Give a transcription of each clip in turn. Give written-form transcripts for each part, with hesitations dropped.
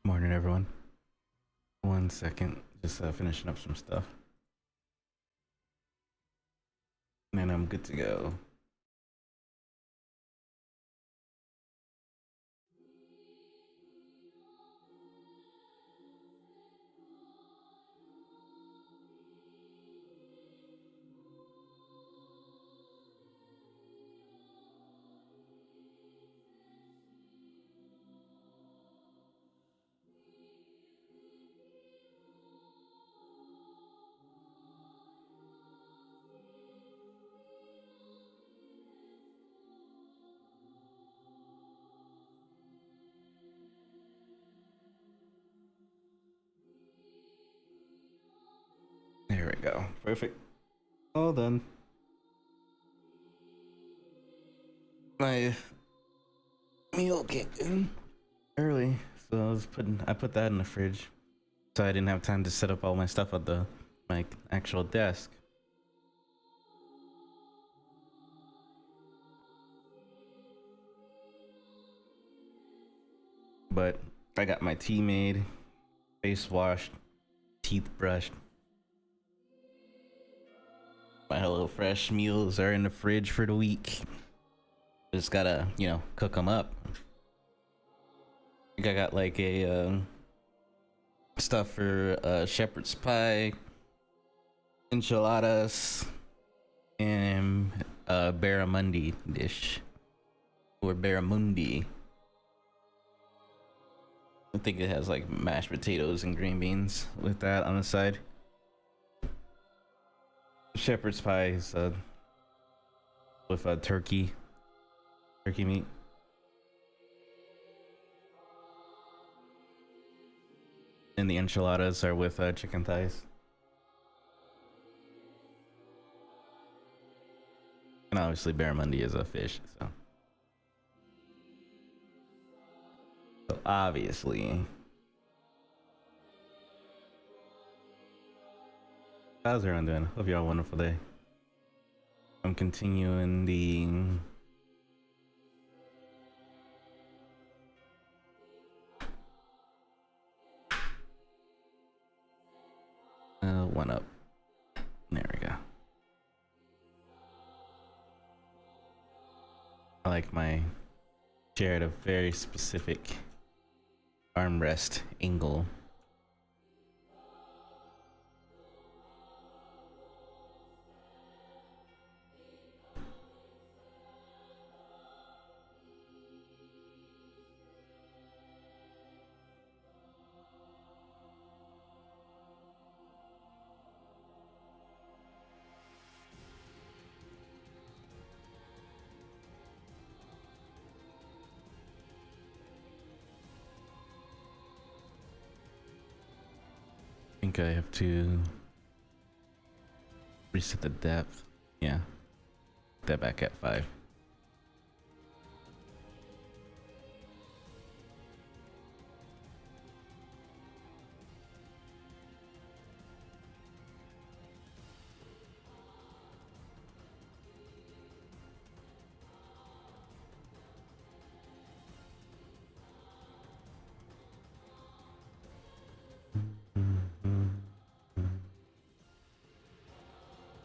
Morning, everyone. One second, just finishing up some stuff, and I'm good to go. There we go. Perfect. All done. My meal came in early, so I put that in the fridge, so I didn't have time to set up all my stuff at my actual desk. But I got my tea made, face washed, teeth brushed. My Hello Fresh meals are in the fridge for the week. Just gotta, cook them up. I think I got like a stuff for shepherd's pie, enchiladas, and a barramundi dish, or barramundi. I think it has like mashed potatoes and green beans with that on the side. Shepherd's pie is with turkey meat. And the enchiladas are with chicken thighs. And obviously barramundi is a fish, so obviously. How's everyone doing? Hope y'all have a wonderful day. I'm continuing the one up. There we go. I like my chair at a very specific armrest angle. I think I have to reset the depth. Yeah, put that back at 5.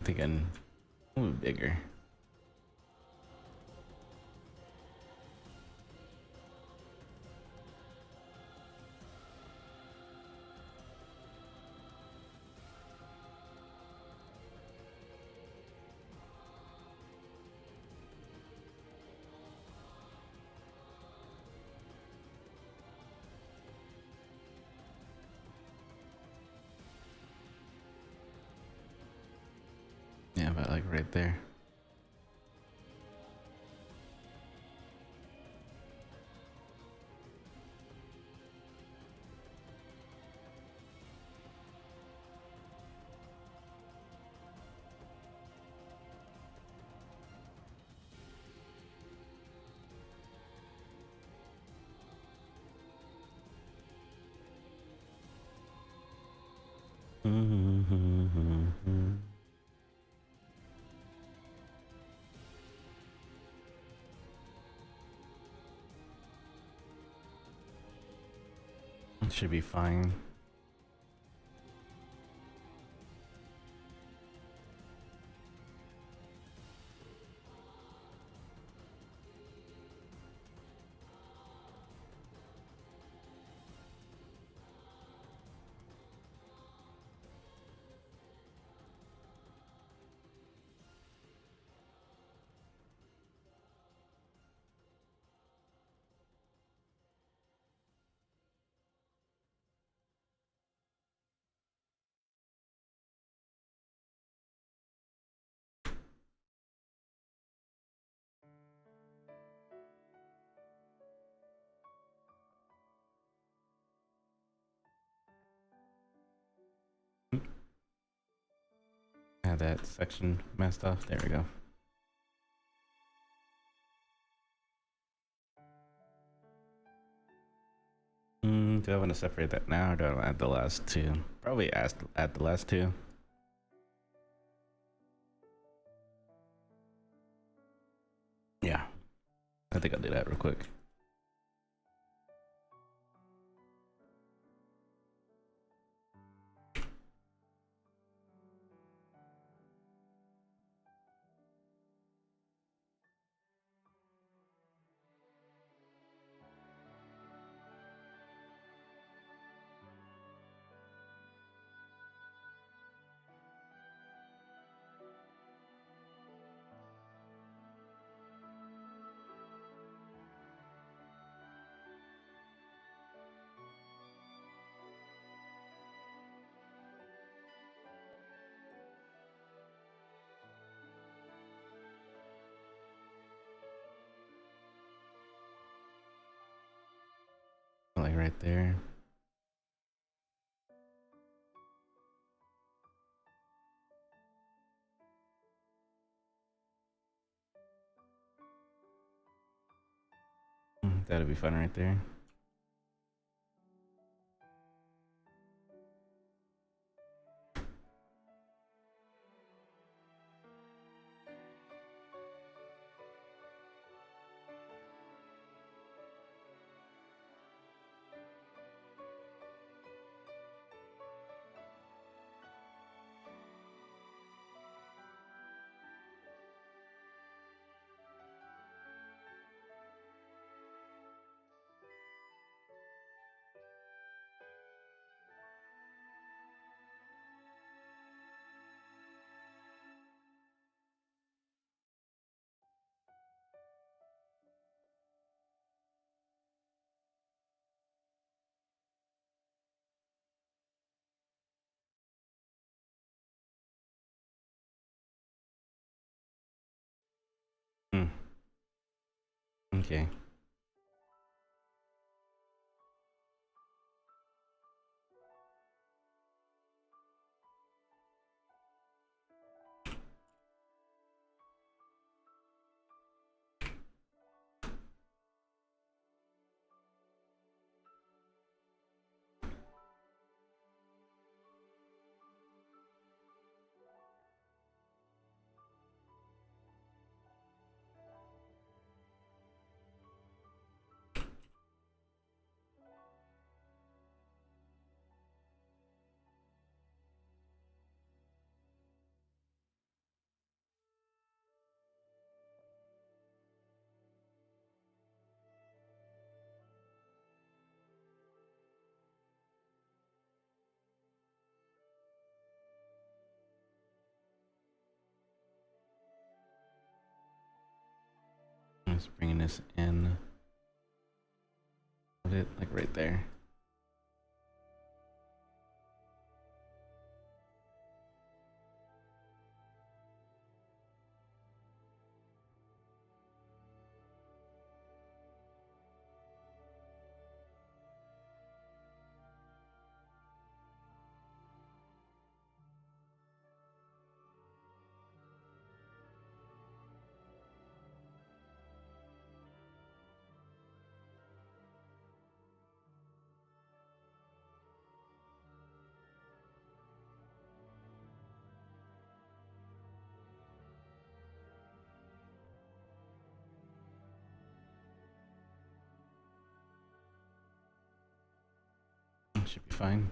I think I'm a little bigger. Yeah, about like right there. Should be fine. Had that section messed up. There we go. Do I want to separate that now, or do I add the last two? Probably add the last two. Yeah, I think I'll do that real quick. Like right there. That'd be fun right there. Okay. Just bringing this in. Put it like right there. should be fine.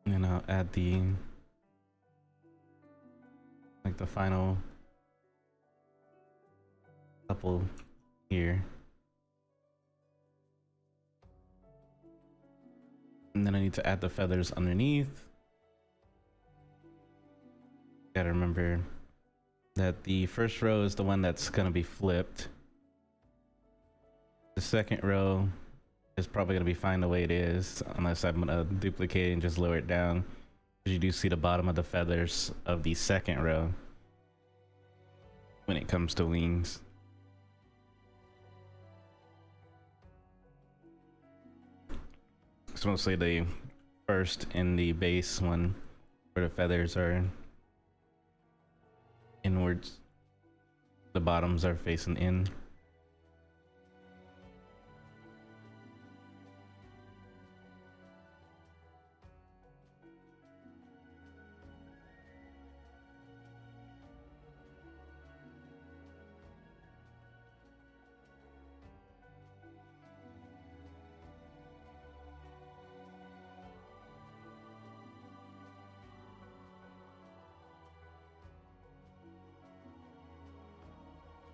And I'll add the final couple here. And then I need to add the feathers underneath. Gotta remember that the first row is the one that's gonna be flipped. The second row is probably gonna be fine the way it is, unless I'm gonna duplicate and just lower it down. Because you do see the bottom of the feathers of the second row when it comes to wings. It's mostly the first and the base one where the feathers are inwards. The bottoms are facing in.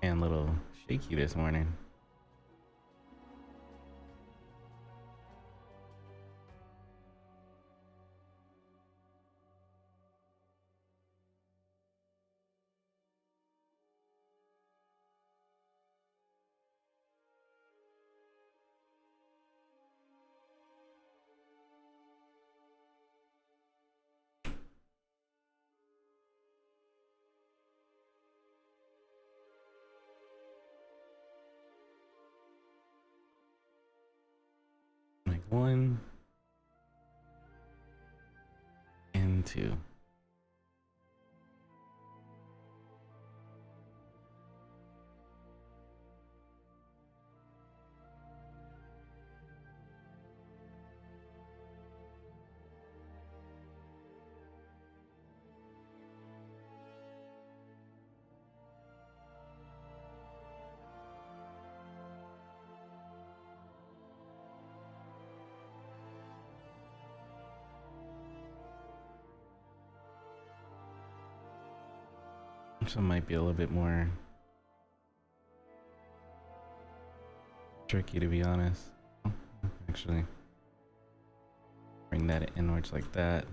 And a little shaky this morning. Like 1 and 2. Some might be a little bit more tricky, to be honest. Actually, bring that inwards like that.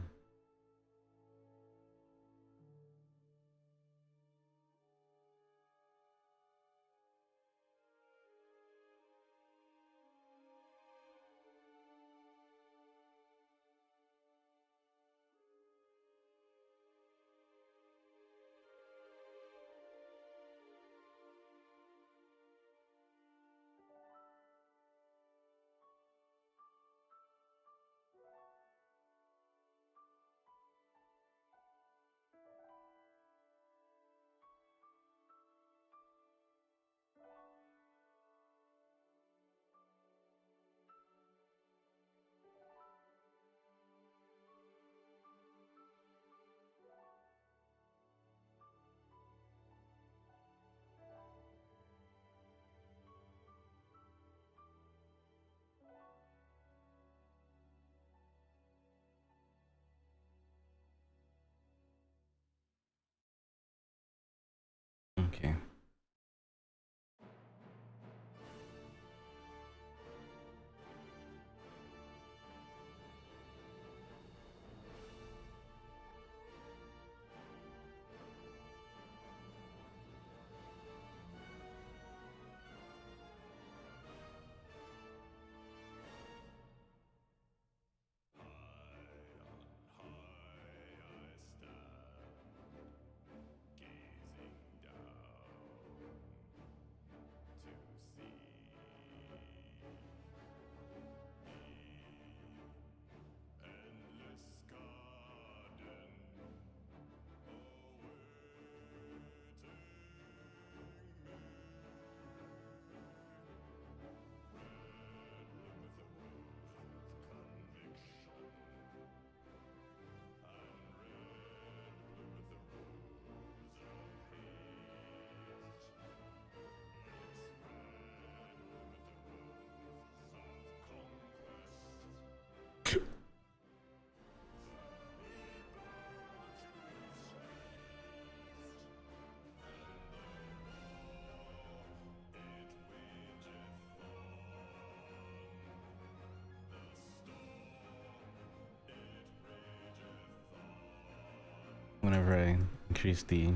whenever I increase the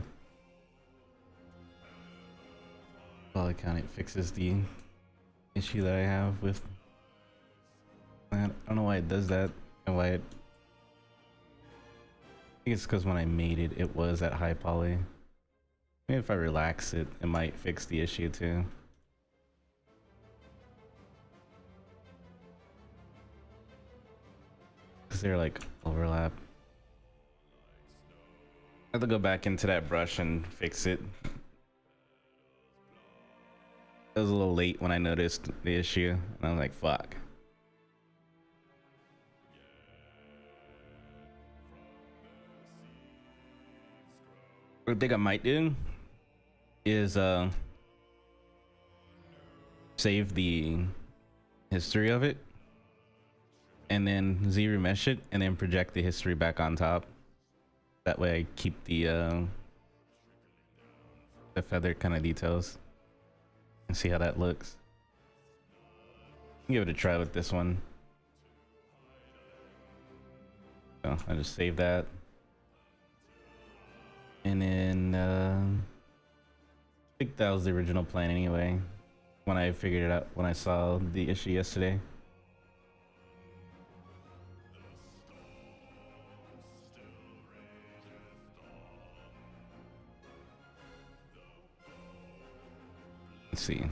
poly count, it fixes the issue that I have with that. I don't know why it does that and why it. I think it's because when I made it, it was at high poly. Maybe if I relax it, it might fix the issue too. Because they're like overlap. I have to go back into that brush and fix it. It was a little late when I noticed the issue, and I was like, fuck. What I think I might do is save the history of it and then Z-remesh it and then project the history back on top. That way I keep the feather kind of details and see how that looks. Give it a try with this one. So I just save that. And then I think that was the original plan anyway, when I figured it out, when I saw the issue yesterday. Let's see.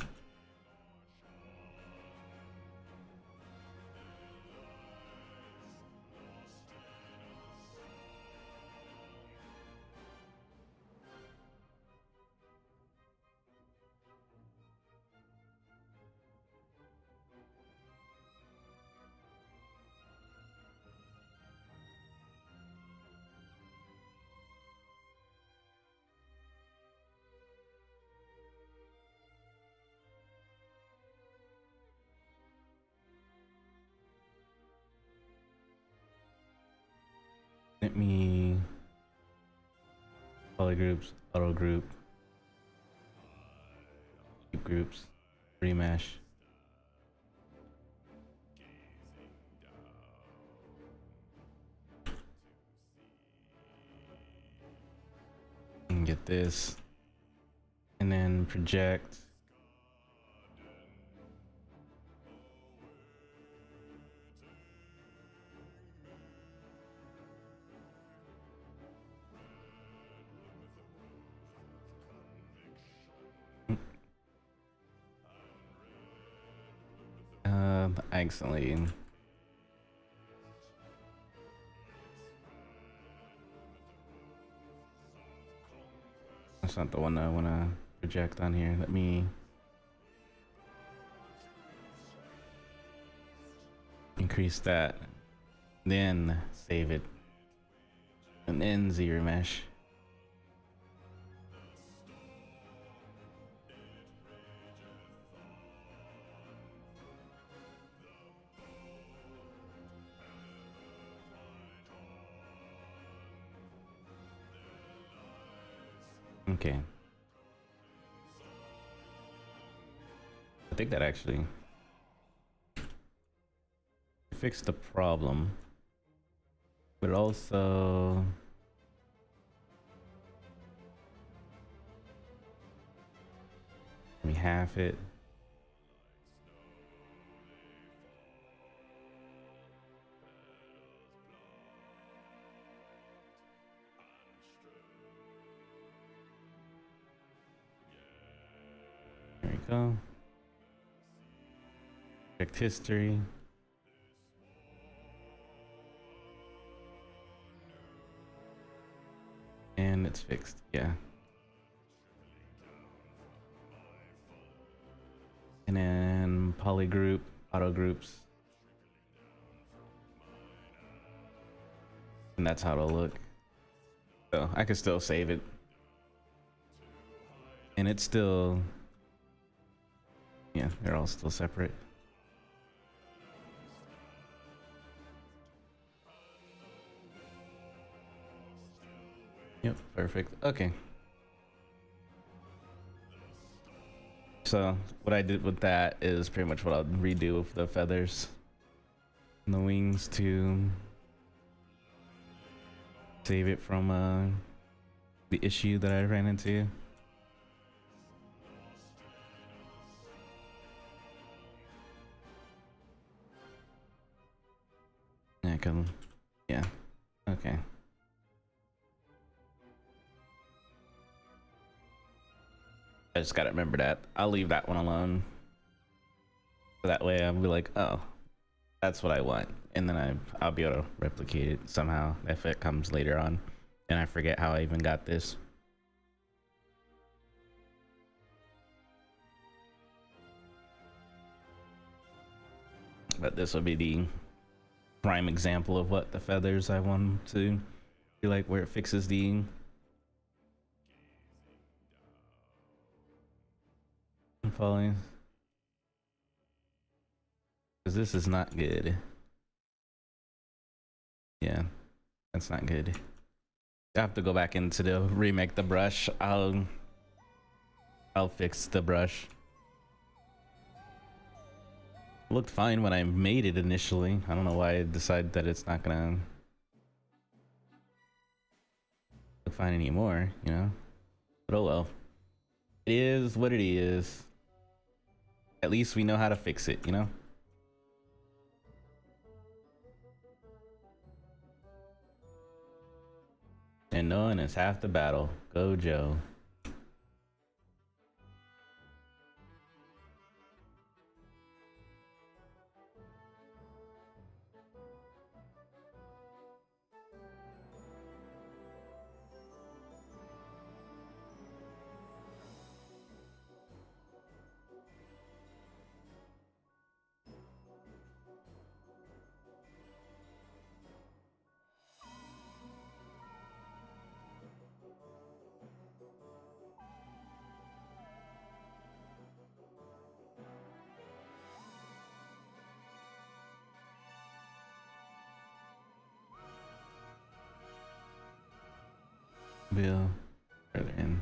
Let me polygroups, auto group, groups, remesh. And get this, and then project. I accidentally. That's not the one I want to project on here. Let me increase that, then save it, and then Z-remesh. Okay. I think that actually fixed the problem, but also let me half it. There we go. Checked history. And it's fixed, yeah. And then polygroup, auto groups. And that's how it'll look. So I can still save it. And it's still, yeah, they're all still separate. Yep, perfect. Okay. So what I did with that is pretty much what I'll redo with the feathers and the wings to save it from the issue that I ran into. Yeah, yeah, okay. I just gotta remember that. I'll leave that one alone. That way I'll be like, oh, that's what I want. And then I'll be able to replicate it somehow if it comes later on. And I forget how I even got this. But this will be the prime example of what the feathers I want to be like, where it fixes the falling. Because this is not good. Yeah, that's not good. I have to go back into the remake the brush. I'll fix the brush. Looked fine when I made it initially. I don't know why I decided that it's not gonna look fine anymore, you know? But oh well. It is what it is. At least we know how to fix it, you know? And knowing is half the battle. Go Joe. Bill further in.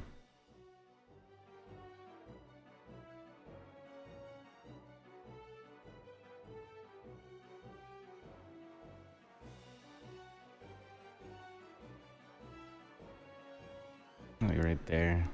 Like right there.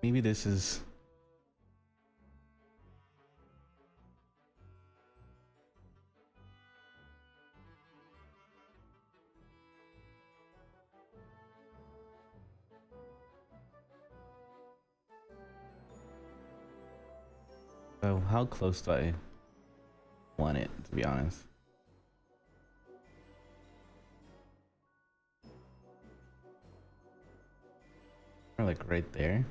Maybe this is. So how close do I want it, to be honest? Or like right there.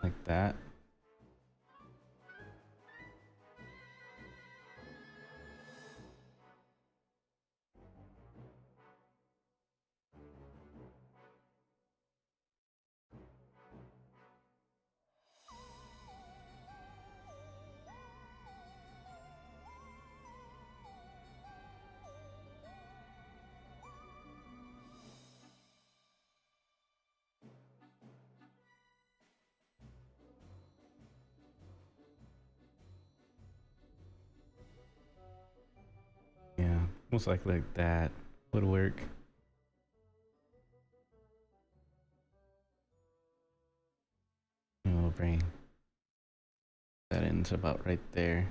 Like that. Almost like that would work. And we'll bring that into about right there.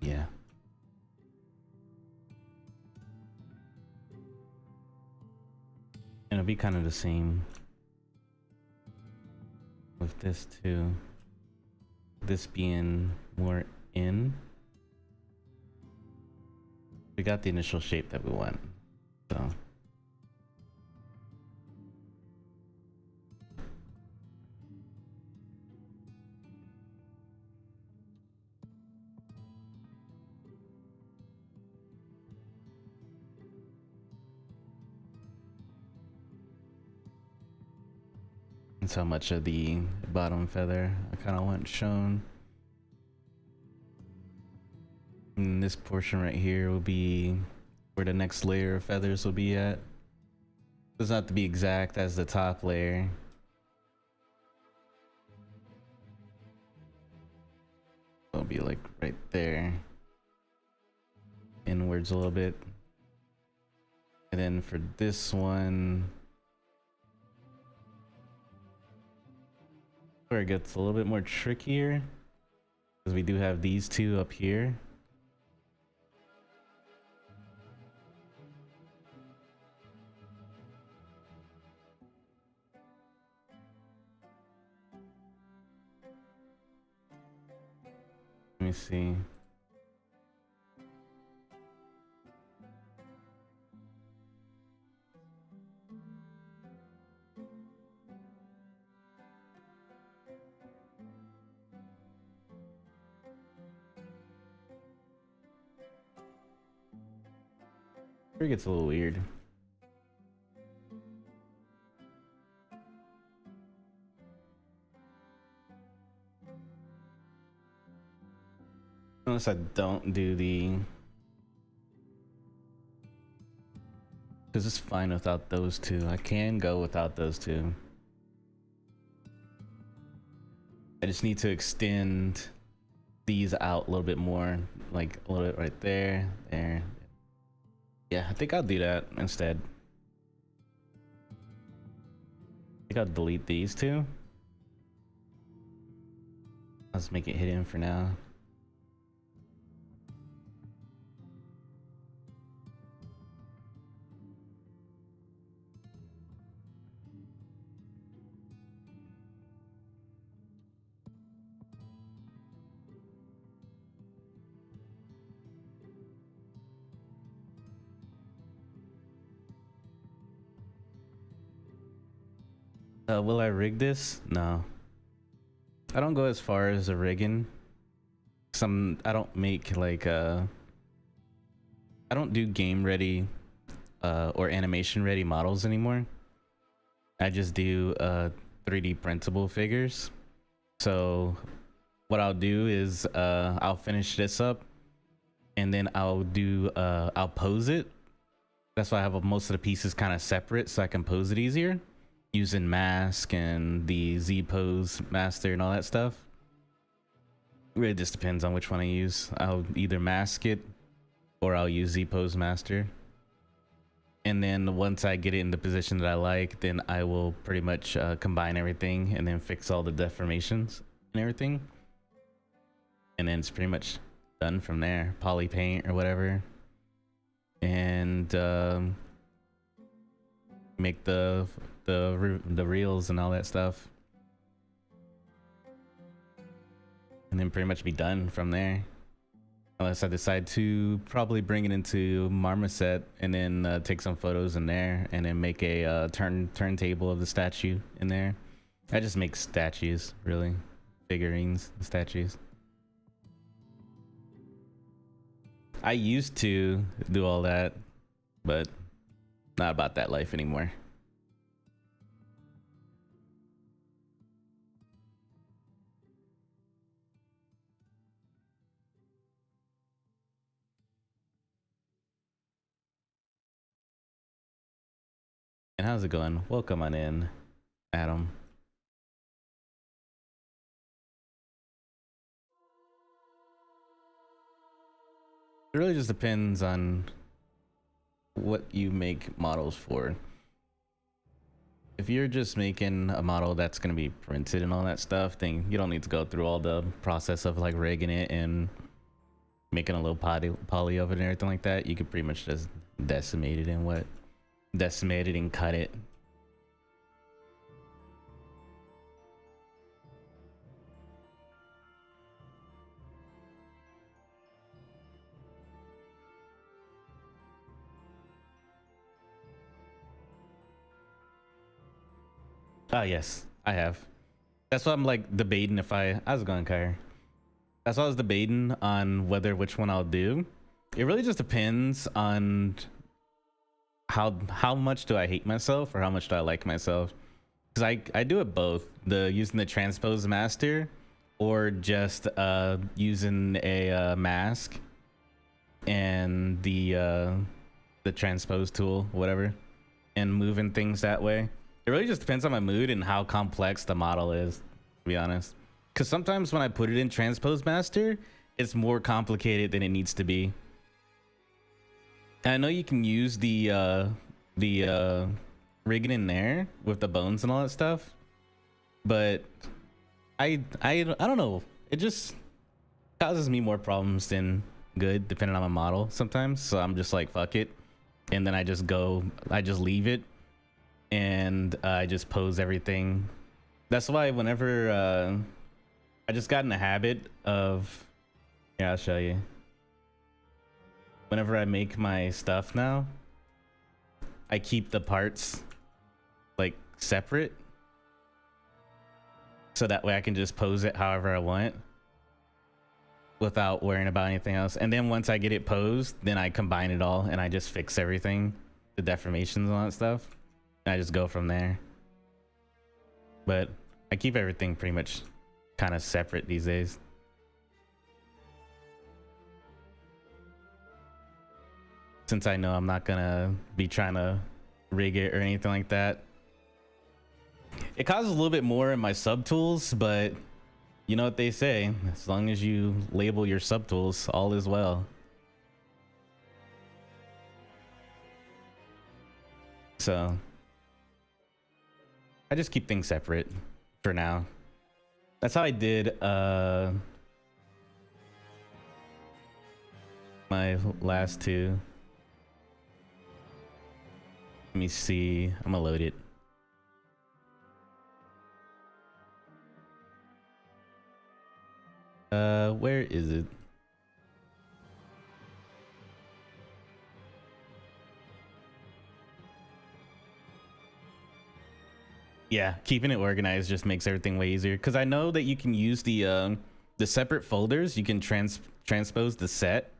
Yeah. And it'll be kind of the same with this too. This being more in. We got the initial shape that we want, so. That's how much of the bottom feather I kind of want shown. And this portion right here will be where the next layer of feathers will be at. Doesn't have to be exact as the top layer. It'll be like right there. Inwards a little bit. And then for this one, where it gets a little bit more trickier, because we do have these two up here. Let me see. It gets a little weird. Unless I don't do the... Because it's fine without those two. I can go without those two. I just need to extend these out a little bit more. Like a little bit right there, there. Yeah, I think I'll do that instead. I think I'll delete these two. Let's make it hidden for now. Will I rig this? No. I don't go as far as a rigging. I don't make like I don't do game ready or animation ready models anymore. I just do 3D printable figures. So what I'll do is I'll finish this up and then I'll pose it. That's why I have most of the pieces kind of separate so I can pose it easier using mask and the Z pose master and all that stuff. It really just depends on which one I use. I'll either mask it or I'll use Z pose master. And then once I get it in the position that I like, then I will pretty much combine everything and then fix all the deformations and everything. And then it's pretty much done from there. Poly paint or whatever. And make the reels and all that stuff. And then pretty much be done from there. Unless I decide to probably bring it into Marmoset and then take some photos in there and then make a turntable of the statue in there. I just make statues, really. Figurines, statues. I used to do all that, but not about that life anymore. And how's it going? Welcome on in, Adam. It really just depends on what you make models for. If you're just making a model that's going to be printed and all that stuff, then you don't need to go through all the process of like rigging it and making a little poly of it and everything like that. You could pretty much just decimate it and cut it. Yes, I have. That's why I'm like debating if I was going Kyrie. That's why I was debating on which one I'll do. It really just depends on how much do I hate myself or how much do I like myself. Because I do it both, using the transpose master or just using a mask and the transpose tool, whatever, and moving things that way. It really just depends on my mood and how complex the model is, to be honest. Because sometimes when I put it in transpose master, it's more complicated than it needs to be. And I know you can use the rigging in there with the bones and all that stuff, but I don't know. It just causes me more problems than good, depending on my model sometimes. So I'm just like, fuck it, and then I just leave it, and I just pose everything. That's why whenever I just got in the habit of, yeah, I'll show you. Whenever I make my stuff now, I keep the parts like separate, so that way I can just pose it however I want without worrying about anything else. And then once I get it posed, then I combine it all and I just fix everything, the deformations and all that stuff. And I just go from there. But I keep everything pretty much kind of separate these days. Since I know I'm not gonna be trying to rig it or anything like that. It causes a little bit more in my subtools, but you know what they say, as long as you label your subtools, all is well. So I just keep things separate for now. That's how I did my last two. Let me see. I'm gonna load it. Where is it? Yeah, keeping it organized just makes everything way easier, because I know that you can use the separate folders. You can transpose the set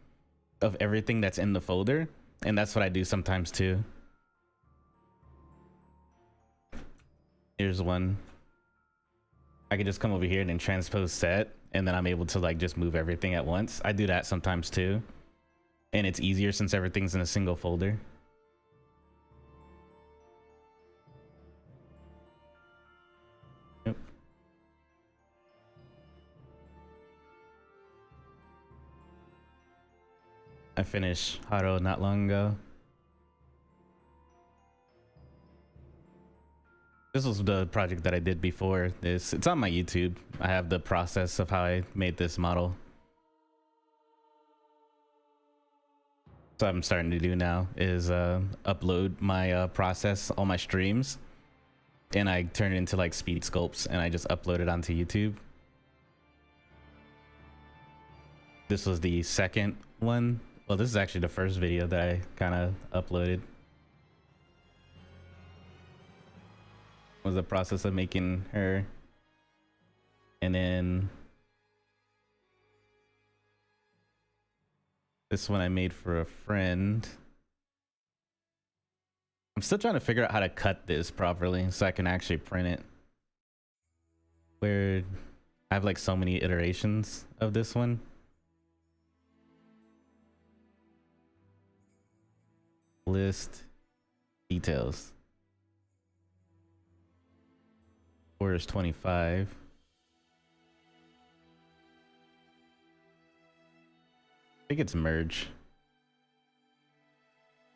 of everything that's in the folder, and that's what I do sometimes too. Here's one. I could just come over here and then transpose set, and then I'm able to like just move everything at once. I do that sometimes too, and it's easier since everything's in a single folder. Yep. I finished Haro not long ago. This was the project that I did before this. It's on my YouTube. I have the process of how I made this model. So I'm starting to do now is upload my process on my streams, and I turn it into like speed sculpts, and I just upload it onto YouTube. This was the second one. Well, this is actually the first video that I kind of uploaded. Was the process of making her, and then this one I made for a friend. I'm still trying to figure out how to cut this properly so I can actually print it. Where I have like so many iterations of this one. List details. 4 is 25. I think it's merge.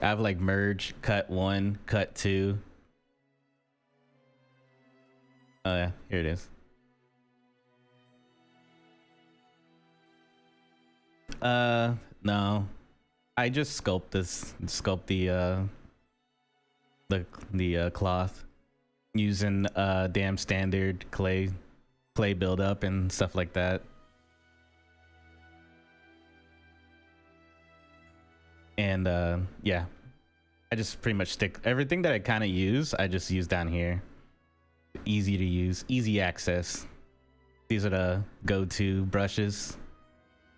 I have like merge, cut 1, cut 2. Oh yeah, here it is. No. I just sculpt the cloth using damn standard clay buildup and stuff like that. And yeah, I just pretty much stick everything that I kind of use. I just use down here. Easy to use, easy access. These are the go-to brushes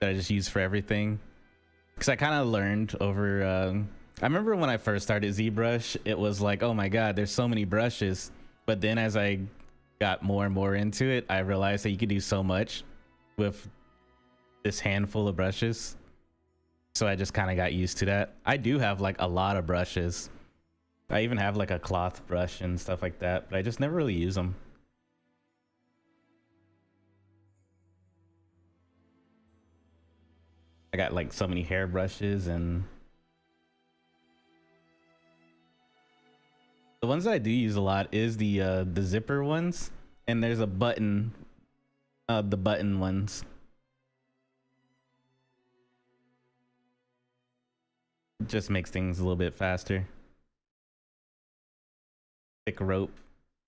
that I just use for everything. Because I kind of learned over. I remember when I first started Zbrush, it was like, oh my god, there's so many brushes. But then as I got more and more into it, I realized that you could do so much with this handful of brushes. So I just kind of got used to that. I do have like a lot of brushes. I even have like a cloth brush and stuff like that, but I just never really use them. I got like so many hair brushes, and the ones that I do use a lot is the zipper ones, and there's a button, the button ones. It just makes things a little bit faster. Thick rope.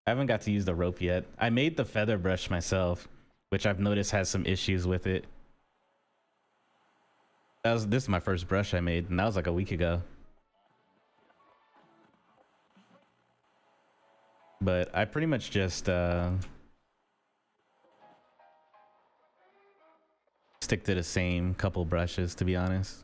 I haven't got to use the rope yet. I made the feather brush myself, which I've noticed has some issues with it. This is my first brush I made, and that was like a week ago. But I pretty much just stick to the same couple brushes, to be honest.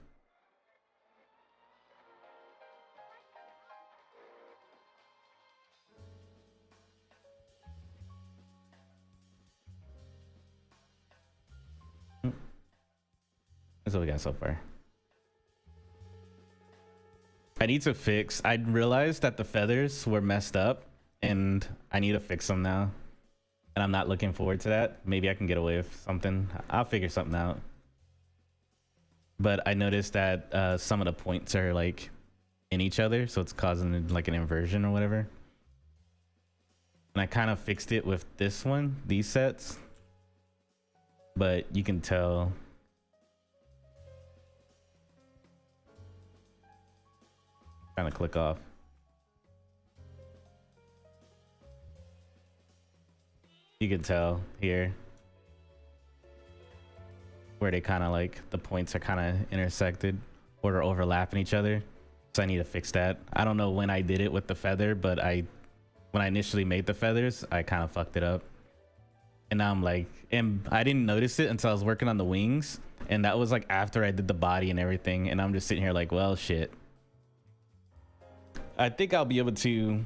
That's what we got so far. I need to fix. I realized that the feathers were messed up, and I need to fix them now. And I'm not looking forward to that. Maybe I can get away with something. I'll figure something out. But I noticed that some of the points are like in each other, so it's causing like an inversion or whatever. And I kind of fixed it with this one, these sets. But you can tell. Trying to click off. You can tell here where they kind of like the points are kind of intersected or are overlapping each other. So I need to fix that. I don't know when I did it with the feather, but when I initially made the feathers, I kind of fucked it up. And now I'm like, and I didn't notice it until I was working on the wings, and that was like after I did the body and everything, and I'm just sitting here like, well, shit. I think I'll be able to.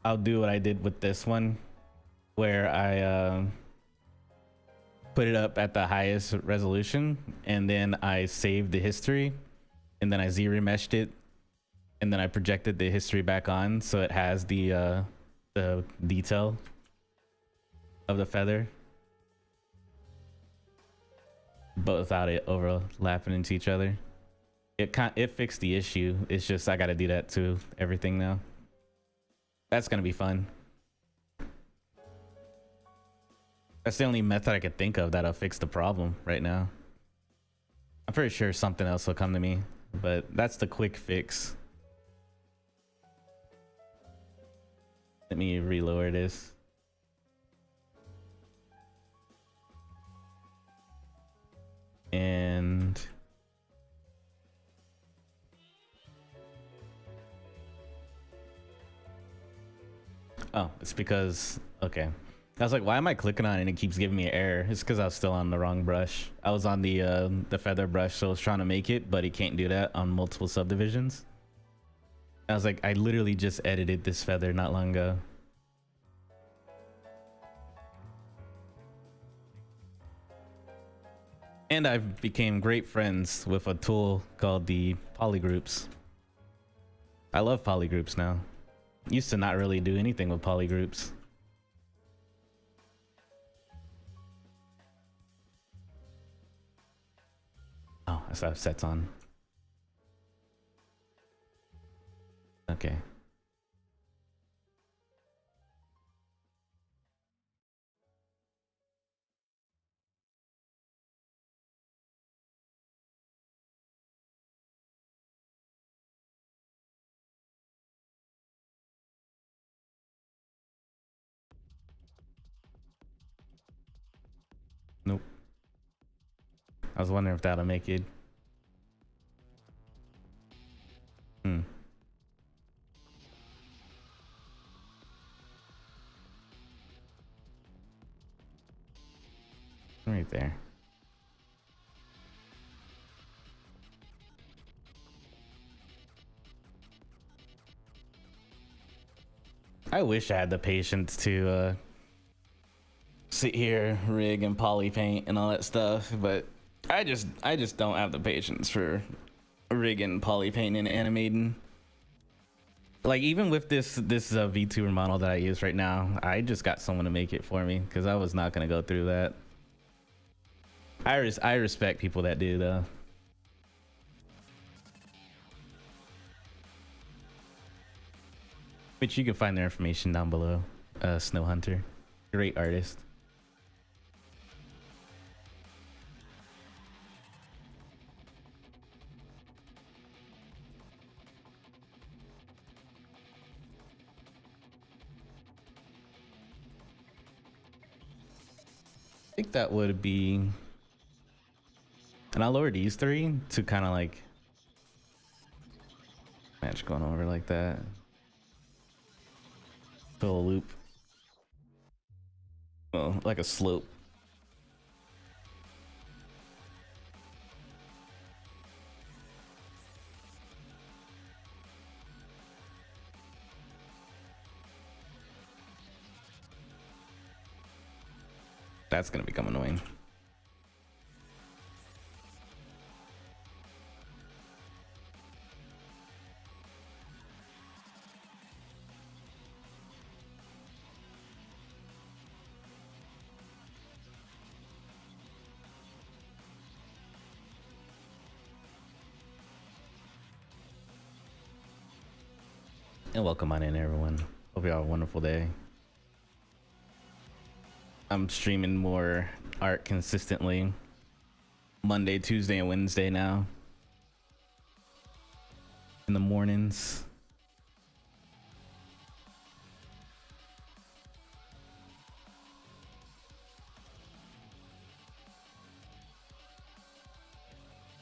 I'll do what I did with this one, where I put it up at the highest resolution, and then I saved the history, and then I Z-remeshed it, and then I projected the history back on, so it has the detail of the feather, but without it overlapping into each other. It fixed the issue. It's just I got to do that to everything now. That's gonna be fun. That's the only method I could think of that'll fix the problem right now. I'm pretty sure something else will come to me, but that's the quick fix. Let me relower this. And oh, it's because, okay. I was like, why am I clicking on it and it keeps giving me an error? It's because I was still on the wrong brush. I was on the feather brush, so I was trying to make it, but it can't do that on multiple subdivisions. I was like, I literally just edited this feather not long ago. And I've became great friends with a tool called the polygroups. I love polygroups now. Used to not really do anything with polygroups. I still have sets on. Okay. Nope. I was wondering if that'll make it. Hmm. Right there. I wish I had the patience to sit here, rig and poly paint and all that stuff, but I just don't have the patience for rigging, poly painting, and animating. Like even with this VTuber model that I use right now, I just got someone to make it for me because I was not gonna go through that. I respect people that do though. Which you can find their information down below. Snow Hunter, great artist. I think that would be, and I lowered these three to kind of like match going over like that. Fill a loop. Well, like a slope. That's gonna become annoying. And welcome on in, everyone. Hope you all have a wonderful day. I'm streaming more art consistently. Monday, Tuesday, and Wednesday now. In the mornings.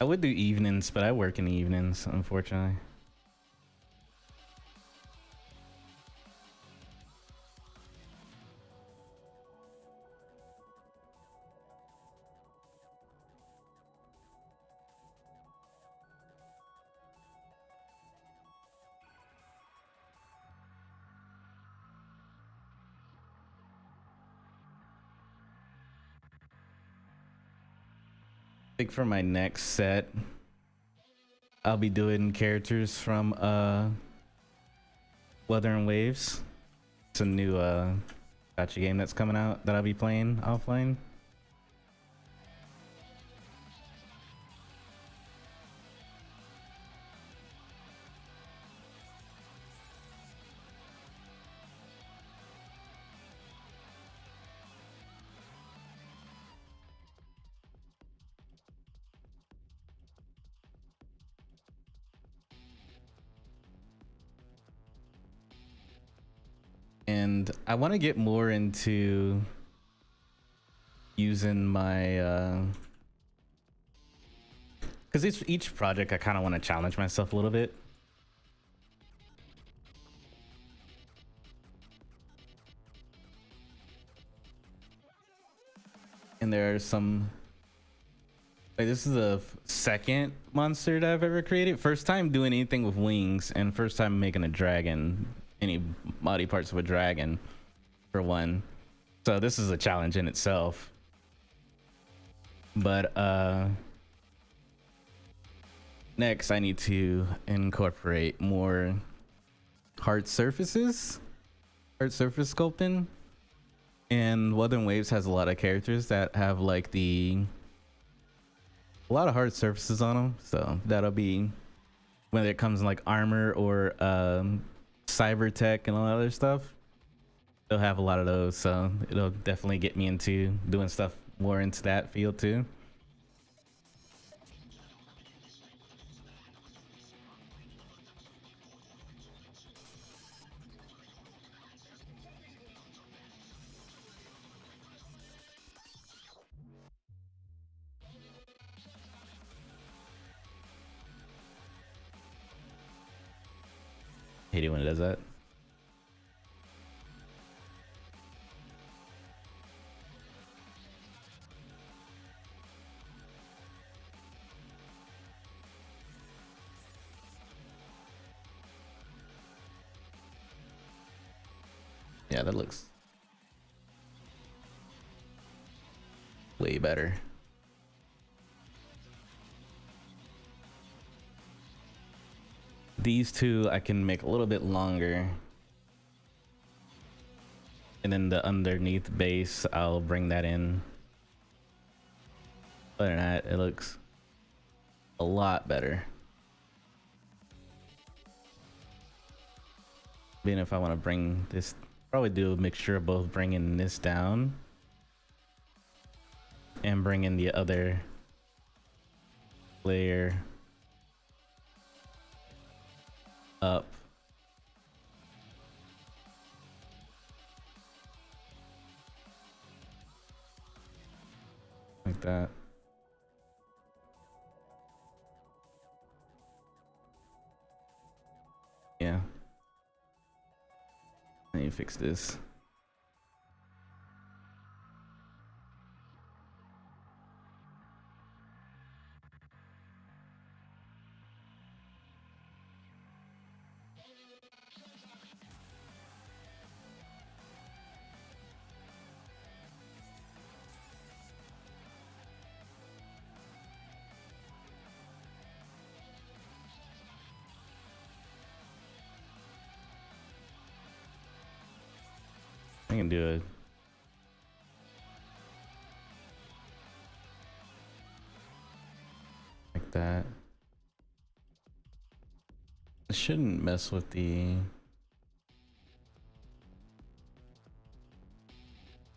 I would do evenings, but I work in the evenings, unfortunately. I think for my next set, I'll be doing characters from Weather and Waves. It's a new gacha game that's coming out that I'll be playing offline. And I want to get more into using my because each project I kind of want to challenge myself a little bit. And there are some, like, this is the second monster that I've ever created. First time doing anything with wings, and first time making a dragon, any body parts of a dragon, for one. So this is a challenge in itself. But next I need to incorporate more hard surface sculpting. And Weather and Waves has a lot of characters that have like the a lot of hard surfaces on them, so that'll be whether it comes in like armor or cyber tech and all that other stuff. They'll have a lot of those, so it'll definitely get me into doing stuff more into that field too. Hate it when it does that. Yeah, that looks way better. These two I can make a little bit longer. And then the underneath base, I'll bring that in. Other than that, it looks a lot better. Even if I want to bring this, probably do a mixture of both bringing this down and bringing the other layer up. Like that. Yeah. I need to fix this. I can do it. Like that. I shouldn't mess with the...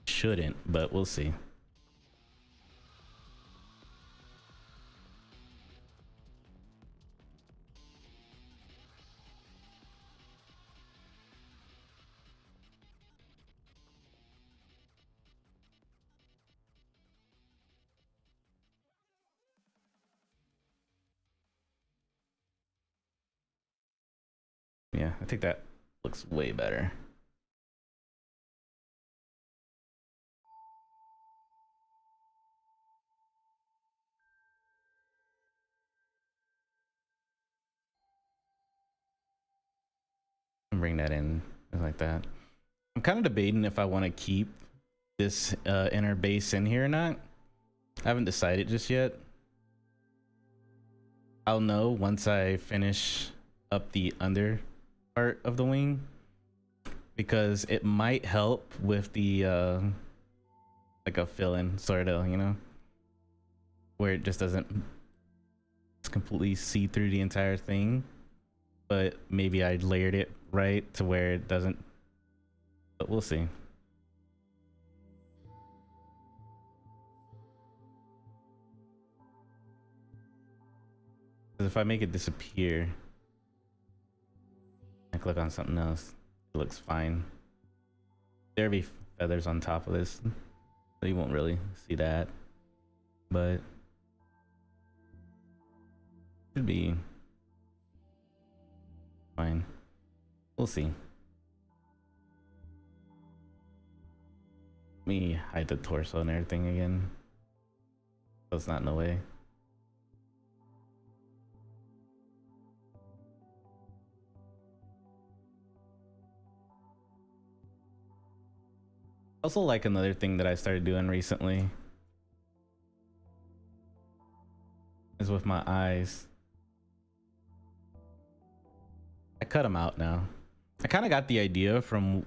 Shouldn't, but we'll see. Yeah, I think that looks way better. Bring that in like that. I'm kind of debating if I want to keep this inner base in here or not. I haven't decided just yet. I'll know once I finish up the under part of the wing, because it might help with the like a fill-in sort of, you know, where it just doesn't completely see through the entire thing, but maybe I layered it right to where it doesn't, but we'll see. If I make it disappear, I click on something else, it looks fine. There'll be feathers on top of this, so you won't really see that, but should be fine. We'll see. Let me hide the torso and everything again, so it's not in the way. Also, like another thing that I started doing recently is with my eyes. I cut them out now. I kind of got the idea from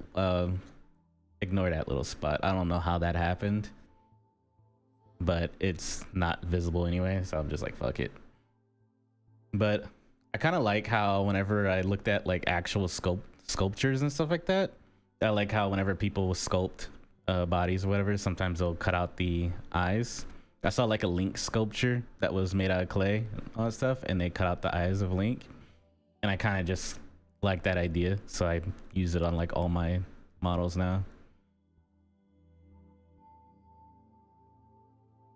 ignore that little spot. I don't know how that happened. but it's not visible anyway, so I'm just like, fuck it. But I kind of like how whenever I looked at like actual sculptures and stuff like that, I like how whenever people sculpt bodies or whatever, sometimes they'll cut out the eyes. I saw like a Link sculpture that was made out of clay and all that stuff, and they cut out the eyes of Link, and I kind of just like that idea, so I use it on like all my models now.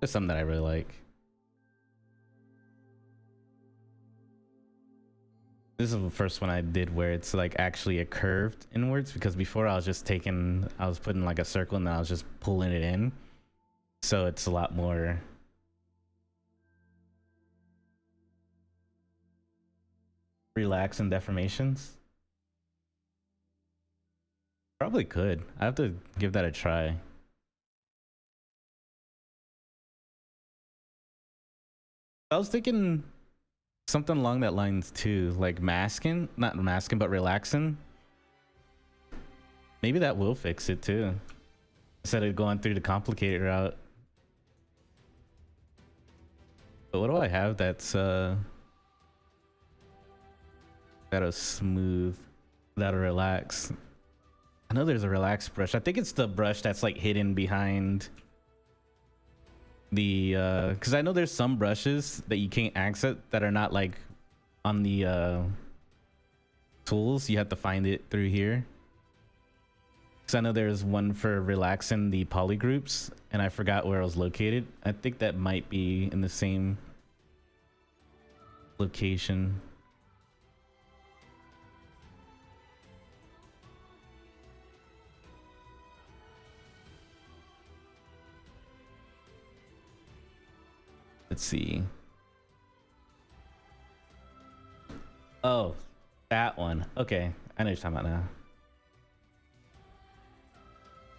It's something that I really like. This is the first one I did where it's like actually a curved inwards, because before I was just I was putting like a circle and then I was just pulling it in. So it's a lot more relaxed and deformations. Probably could. I have to give that a try. I was thinking something along that lines too, like masking, not masking, but relaxing. Maybe that will fix it too, instead of going through the complicated route. But what do I have that's that'll smooth, that'll relax? I know there's a relax brush. I think it's the brush that's like hidden behind the because I know there's some brushes that you can't access that are not like on the tools. You have to find it through here. So I know there's one for relaxing the poly groups, and I forgot where it was located. I think that might be in the same location. Let's see. Oh, that one. Okay, I know what you're talking about now.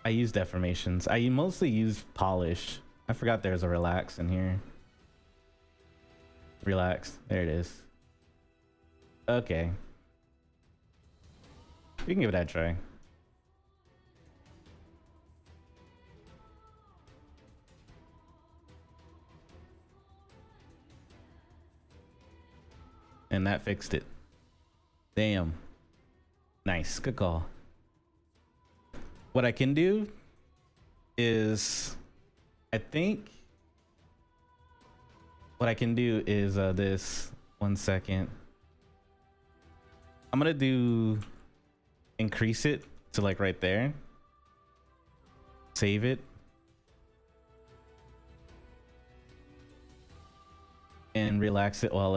I use deformations. I mostly use polish. I forgot there's a relax in here. Relax. There it is. Okay. We can give that a try. And that fixed it. Damn. Nice. Good call. What I can do is, I think what I can do is this. 1 second. I'm gonna do increase it to like right there. Save it. And relax it while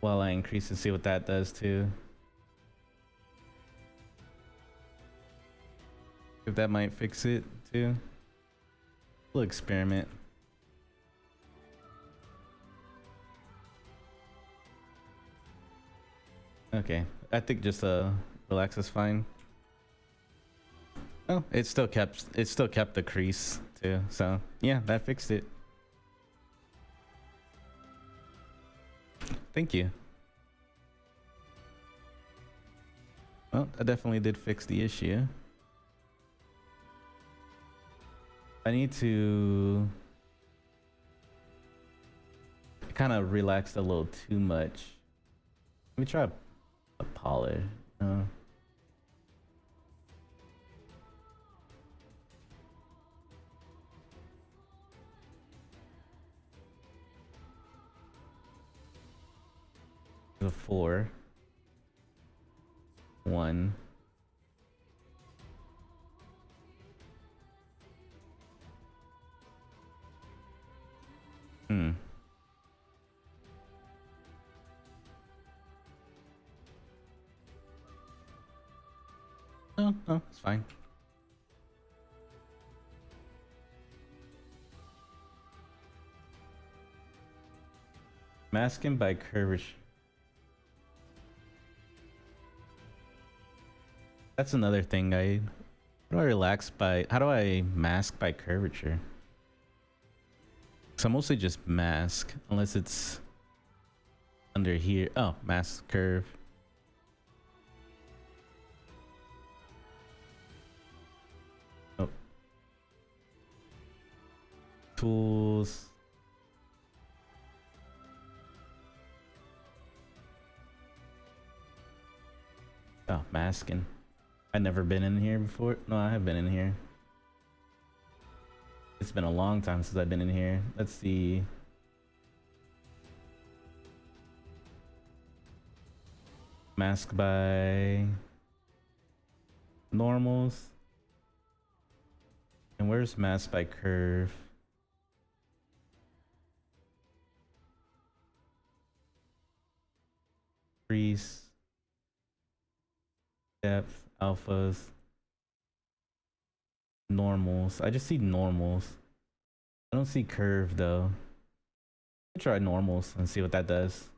I increase and see what that does too. If that might fix it too. We'll experiment. Okay, I think just relax is fine. Oh, it still kept the crease too. So yeah, that fixed it. Thank you. Well, I definitely did fix the issue. I need to kind of relaxed a little too much. Let me try a polish. The 4 1 Oh, it's fine. Masking by curvature. That's another thing. How do I relax by? How do I mask by curvature? So I mostly just mask, unless it's under here. Oh, mask curve. Oh, tools. Oh, masking. I've never been in here before. No, I have been in here. It's been a long time since I've been in here. Let's see. Mask by normals. And where's mask by curve? Crease. Depth. Alphas. Normals. I just see normals. I don't see curve though. I'll try normals and see what that does.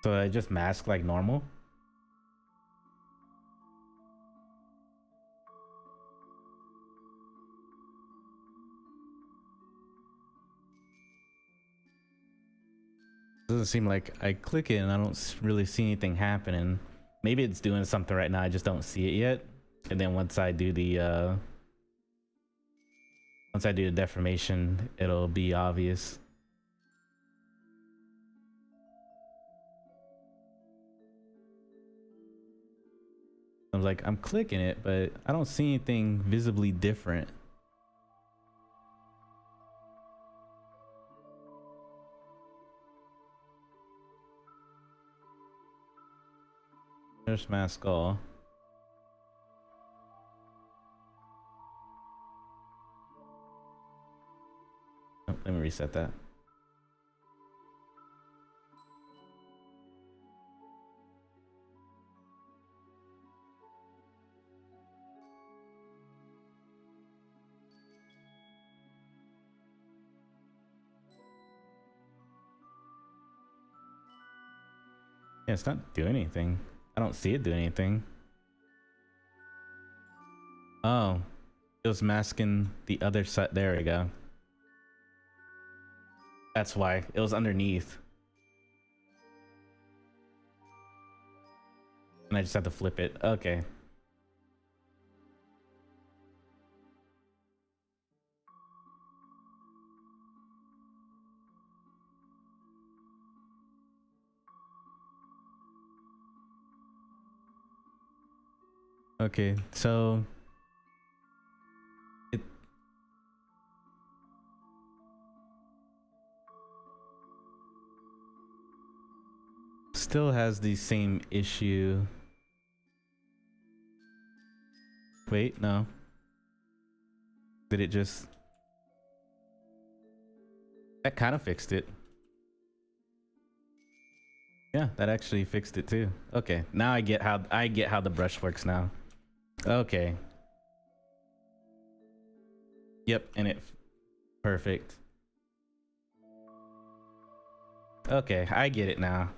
So I just mask like normal. Doesn't seem like I click it and I don't really see anything happening. Maybe it's doing something right now, I just don't see it yet. And then once I do the deformation, it'll be obvious. I'm like, I'm clicking it, but I don't see anything visibly different. There's mask all. Oh, let me reset that. Yeah, it's not doing anything. I don't see it doing anything. Oh, it was masking the other side. There we go. That's why it was underneath. And I just had to flip it. Okay. Okay, so it still has the same issue. Wait, no. Did it just... That kind of fixed it. Yeah, that actually fixed it too. Okay, now I get how the brush works now. Okay. Yep, and it perfect. Okay, I get it now.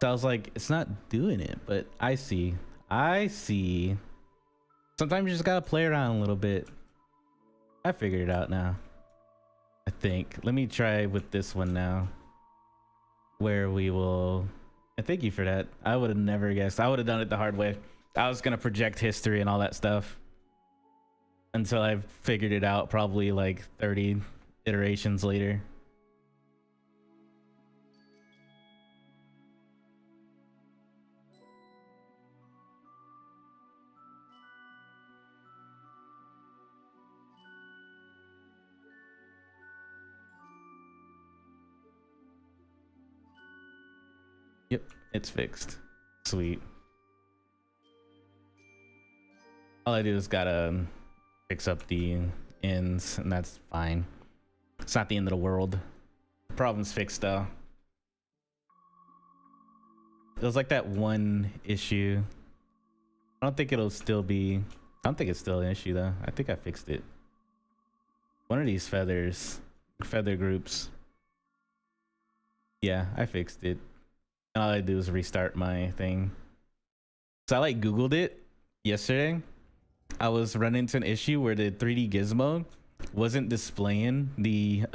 So I was like, it's not doing it, but I see. I see. Sometimes you just gotta play around a little bit. I figured it out now, I think. Let me try with this one now, where we will... And thank you for that. I would have never guessed. I would have done it the hard way. I was gonna project history and all that stuff until I figured it out, probably like 30 iterations later. Yep, it's fixed. Sweet. All I do is gotta fix up the ends, and that's fine. It's not the end of the world. Problem's fixed though. It was like that one issue. I don't think it'll still be... I don't think it's still an issue though. I think I fixed it. One of these feather groups. Yeah, I fixed it. And all I do is restart my thing. So I like Googled it yesterday. I was running into an issue where the 3D gizmo wasn't displaying the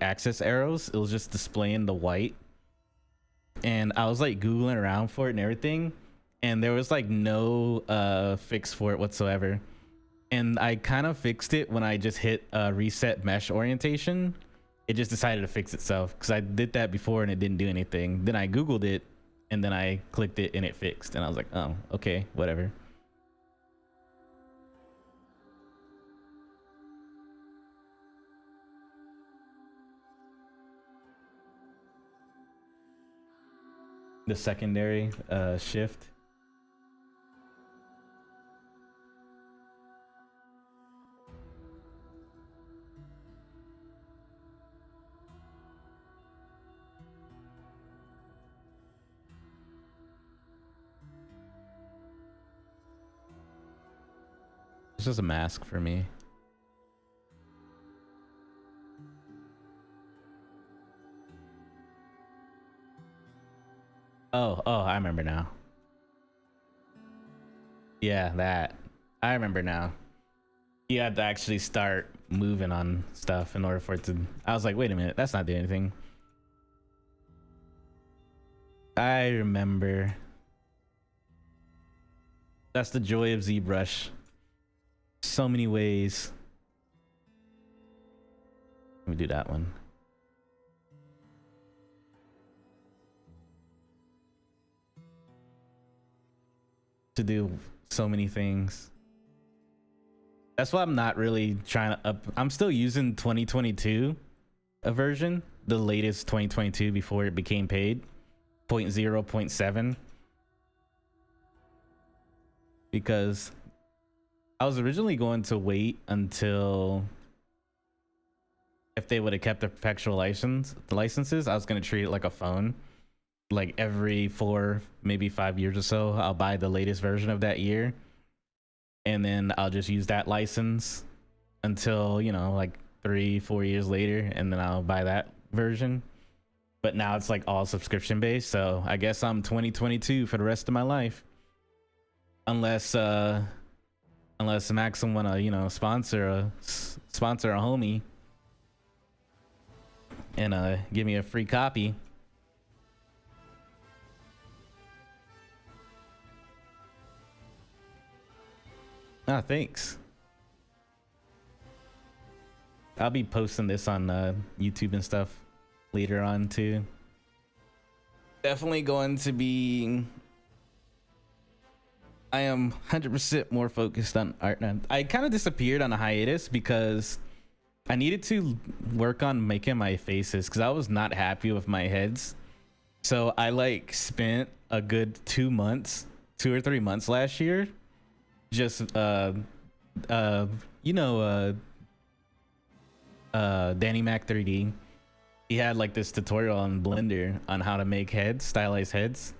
access arrows. It was just displaying the white. and I was like Googling around for it and everything, and there was like no fix for it whatsoever. And I kind of fixed it when I just hit reset mesh orientation. It just decided to fix itself because I did that before and it didn't do anything. Then I Googled it and then I clicked it and it fixed. And I was like, oh, okay, whatever. The secondary shift. It's just a mask for me. Oh, I remember now. Yeah, that. I remember now. You had to actually start moving on stuff in order for it to... I was like, wait a minute, that's not doing anything. I remember. That's the joy of ZBrush. So many ways. Let me do that one. To do so many things. That's why I'm not really trying to up. I'm still using 2022 a version, the latest 2022 before it became paid, 0.0, 0.7, because I was originally going to wait until if they would have kept the perpetual licenses, I was going to treat it like a phone. Like every 4, maybe 5 years or so, I'll buy the latest version of that year. And then I'll just use that license until, you know, like 3-4 years later. And then I'll buy that version. But now it's like all subscription based. So I guess I'm 2022 for the rest of my life. Unless Maxim want to, you know, sponsor a homie and give me a free copy. Ah, thanks. I'll be posting this on YouTube and stuff later on too. Definitely going to be... I am 100% more focused on art now. I kind of disappeared on a hiatus because I needed to work on making my faces because I was not happy with my heads. So I like spent a good 2 months, 2 or 3 months last year just Danny Mac 3D. He had like this tutorial on Blender on how to make heads, stylized heads,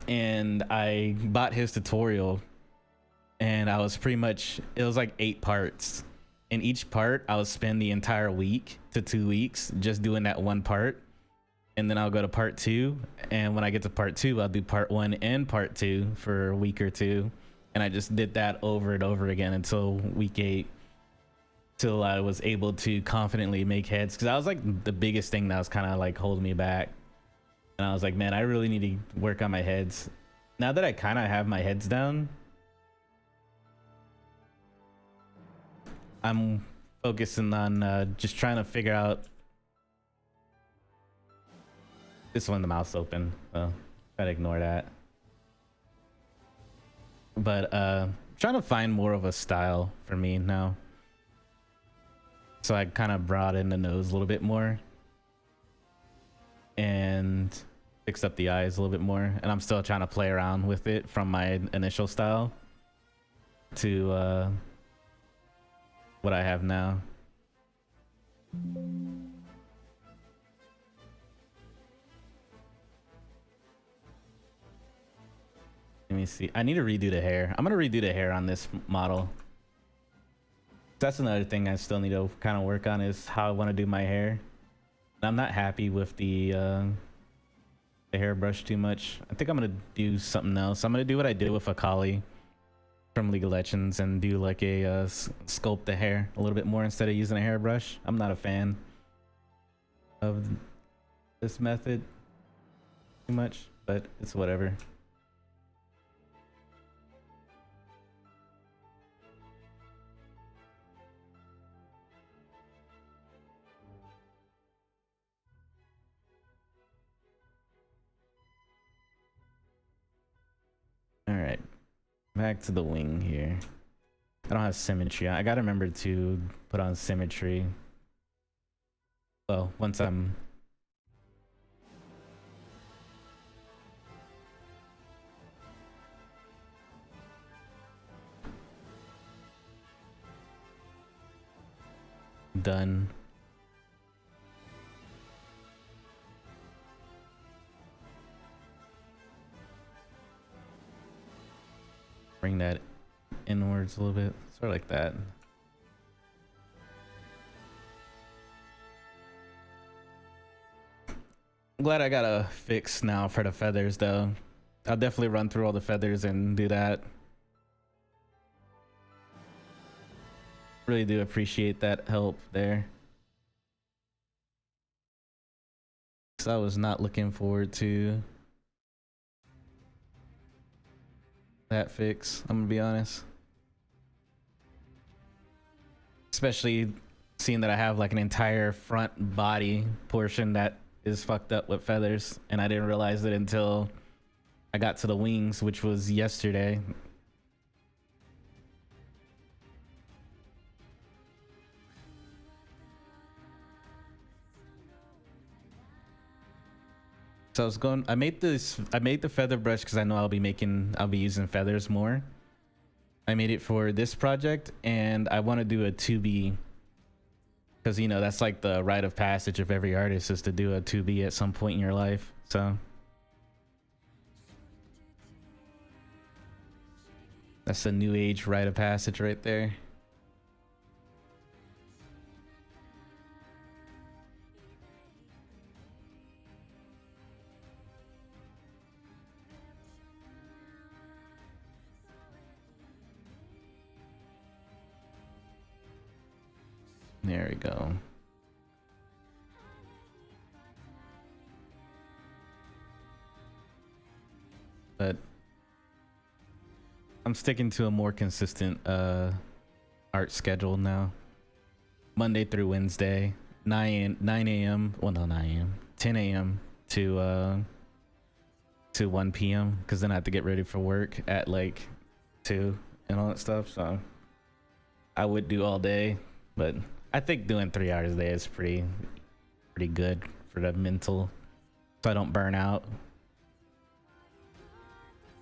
and I bought his tutorial, and I was pretty much, it was like 8 parts. In each part I would spend the entire week to 2 weeks just doing that one part, and then I'll go to part 2, and when I get to part 2 I'll do part 1 and part 2 for a week or two. And I just did that over and over again until week 8, till I was able to confidently make heads, because that was like the biggest thing that was kind of like holding me back. And I was like, man, I really need to work on my heads. Now that I kind of have my heads down, I'm focusing on just trying to figure out... This one, the mouth's open, so try to ignore that. But trying to find more of a style for me now. So I kind of broadened the nose a little bit more and fixed up the eyes a little bit more. And I'm still trying to play around with it from my initial style to what I have now. Let me see. I need to redo the hair. I'm gonna redo the hair on this model. That's another thing I still need to kind of work on, is how I want to do my hair. I'm not happy with the hairbrush too much. I think I'm gonna do something else. I'm gonna do what I did with Akali from League of Legends and do like a sculpt the hair a little bit more instead of using a hairbrush. I'm not a fan of this method. too much, but it's whatever. All right, back to the wing here. I don't have symmetry. I gotta remember to put on symmetry. Well, once I'm done. Bring that inwards a little bit, sort of like that. I'm glad I got a fix now for the feathers though. I'll definitely run through all the feathers and do that. Really do appreciate that help there. So I was not looking forward to that fix, I'm gonna be honest. Especially seeing that I have like an entire front body portion that is fucked up with feathers, and I didn't realize it until I got to the wings, which was yesterday. So I made the feather brush because I know I'll be using feathers more. I made it for this project, and I want to do a 2B because, you know, that's like the rite of passage of every artist, is to do a 2B at some point in your life. So that's a new age rite of passage right there. There we go. But I'm sticking to a more consistent art schedule now. Monday through Wednesday, 9 a.m. Well, no, 9 a.m. 10 a.m. to 1 p.m. because then I have to get ready for work at like 2 and all that stuff. So I would do all day, but I think doing 3 hours a day is pretty good for the mental, so I don't burn out.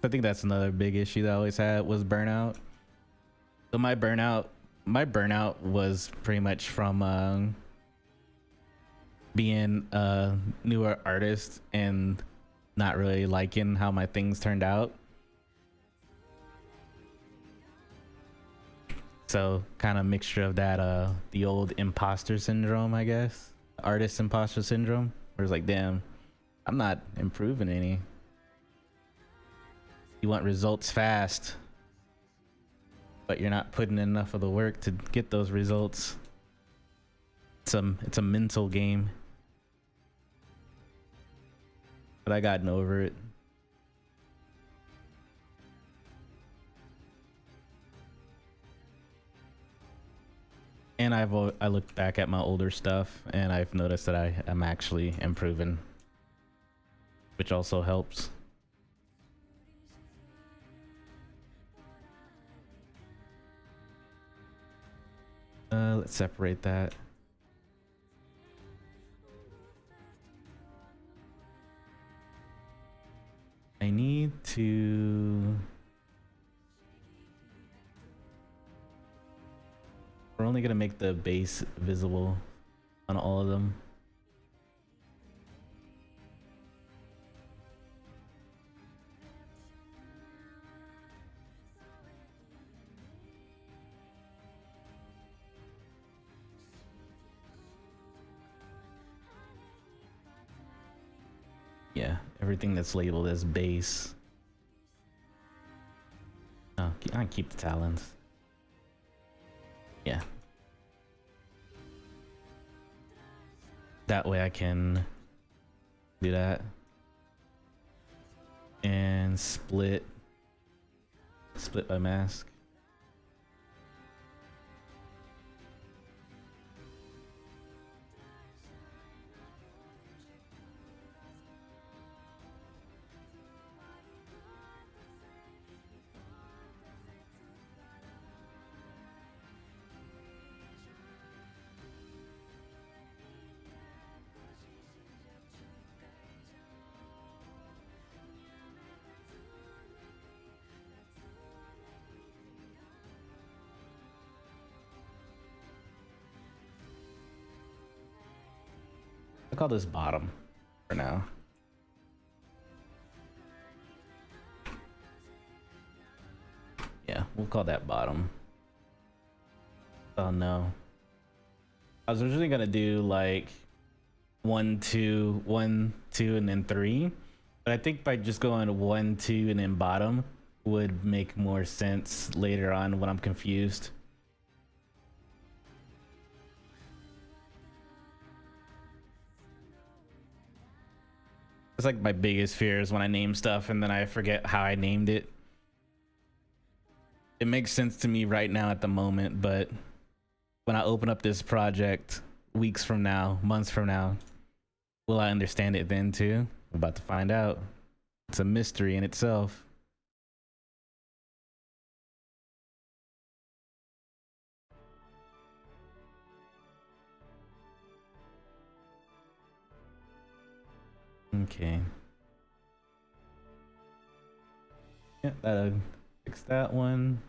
I think that's another big issue that I always had, was burnout. So my burnout was pretty much from being a newer artist and not really liking how my things turned out. So kind of mixture of that, the old imposter syndrome, I guess, artist imposter syndrome, where it's like, damn, I'm not improving any. You want results fast, but you're not putting in enough of the work to get those results. It's a mental game, but I gotten over it. And I looked back at my older stuff, and I've noticed that I am actually improving, which also helps. Let's separate that. I need to... We're only gonna make the base visible on all of them. Yeah, everything that's labeled as base. Oh, I keep the talons. Yeah. That way I can do that. and split my mask. I'll call this bottom for now. Yeah, we'll call that bottom. Oh no. I was originally gonna do like 1, 2, 1, 2, and then 3. But I think by just going 1, 2, and then bottom would make more sense later on when I'm confused. It's like my biggest fear is when I name stuff and then I forget how I named it. It makes sense to me right now at the moment, but when I open up this project weeks from now, months from now, will I understand it then too? I'm about to find out. It's a mystery in itself. Okay. Yeah, that'll fix that one.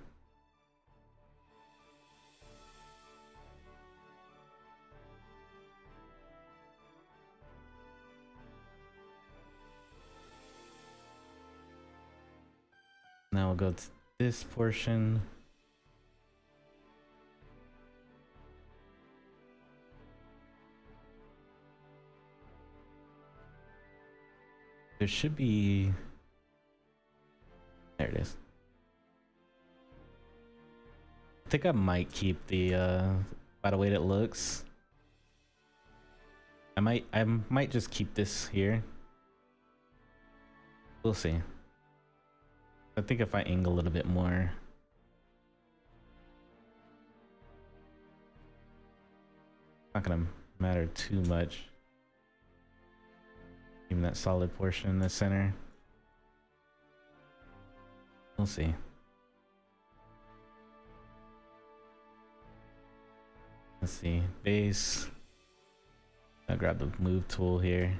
Now we'll go to this portion. There should be... There it is. I think I might keep the by the way it looks. I might just keep this here. We'll see. I think if I angle a little bit more. Not gonna matter too much. Even that solid portion in the center. We'll see. Let's see. Base. I'll grab the move tool here.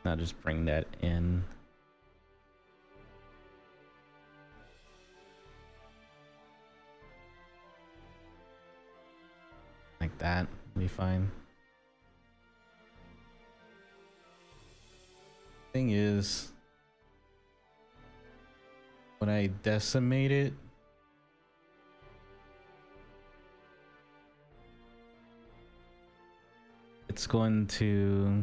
I'll just bring that in. Like that. Will be fine. Thing is, when I decimate it, it's going to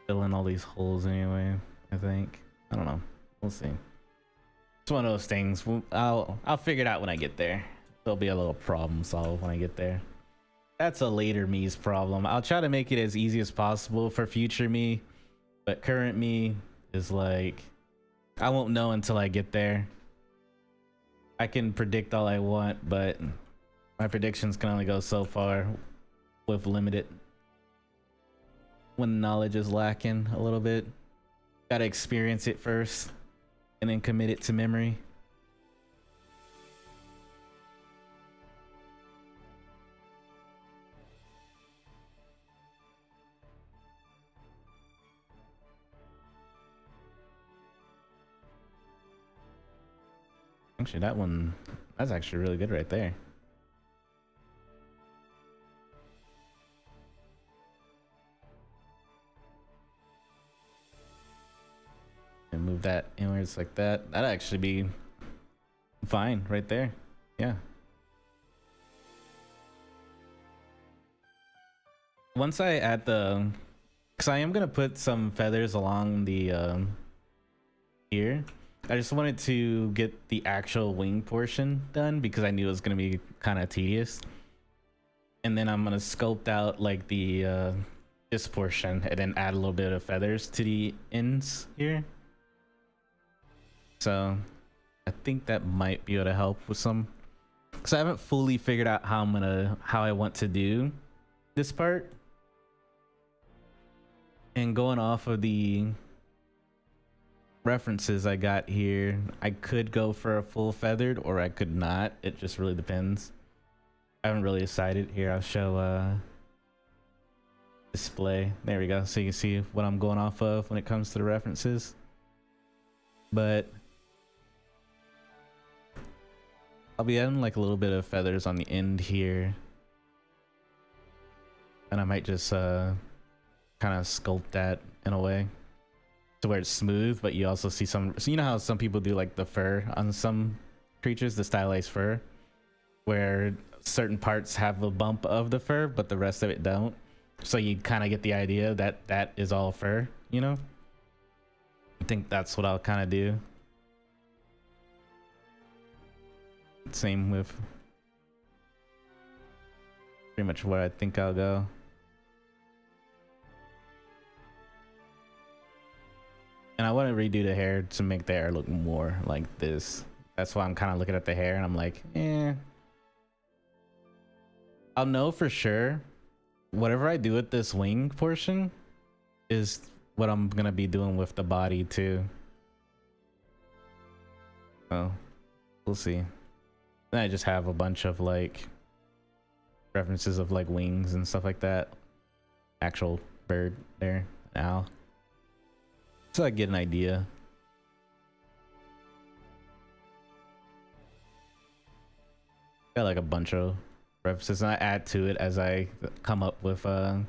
fill in all these holes anyway, I think. I don't know. We'll see. It's one of those things. I'll figure it out when I get there. There'll be a little problem solved when I get there. That's a later me's problem. I'll try to make it as easy as possible for future me, but current me is like, I won't know until I get there. I can predict all I want, but my predictions can only go so far with limited. When knowledge is lacking a little bit, gotta experience it first and then commit it to memory. Actually, that's actually really good right there. And move that inwards like that. That'd actually be fine right there. Yeah. Once I add the, because I am gonna put some feathers along the here. I just wanted to get the actual wing portion done because I knew it was going to be kind of tedious. And then I'm going to sculpt out like the this portion and then add a little bit of feathers to the ends here. So I think that might be able to help with some, because I haven't fully figured out how I want to do this part. And going off of the references I got here, I could go for a full feathered or I could not. It just really depends. I haven't really decided. Here, I'll show display. There we go. So you can see what I'm going off of when it comes to the references. But I'll be adding like a little bit of feathers on the end here. And I might just kind of sculpt that in a way to where it's smooth, but you also see some, so you know how some people do like the fur on some creatures, the stylized fur, where certain parts have a bump of the fur but the rest of it don't, so you kind of get the idea that that is all fur, you know. I think that's what I'll kind of do. Same with pretty much where I think I'll go. And I want to redo the hair to make the hair look more like this. That's why I'm kind of looking at the hair and I'm like, I'll know for sure whatever I do with this wing portion is what I'm gonna be doing with the body too. So we'll see. Then I just have a bunch of like references of like wings and stuff like that. Actual bird there now. So I get an idea. Got like a bunch of references and I add to it as I come up with as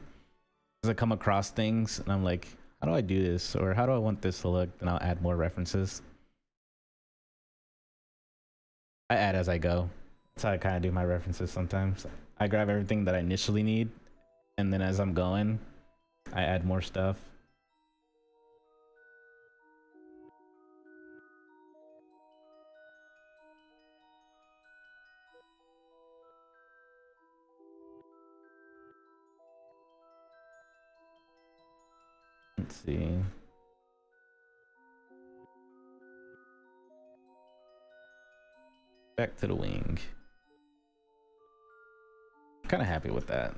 I come across things and I'm like, how do I do this, or how do I want this to look? Then I'll add more references. I add as I go. That's how I kind of do my references sometimes. I grab everything that I initially need and then as I'm going I add more stuff. Let's see. Back to the wing. Kind of happy with that.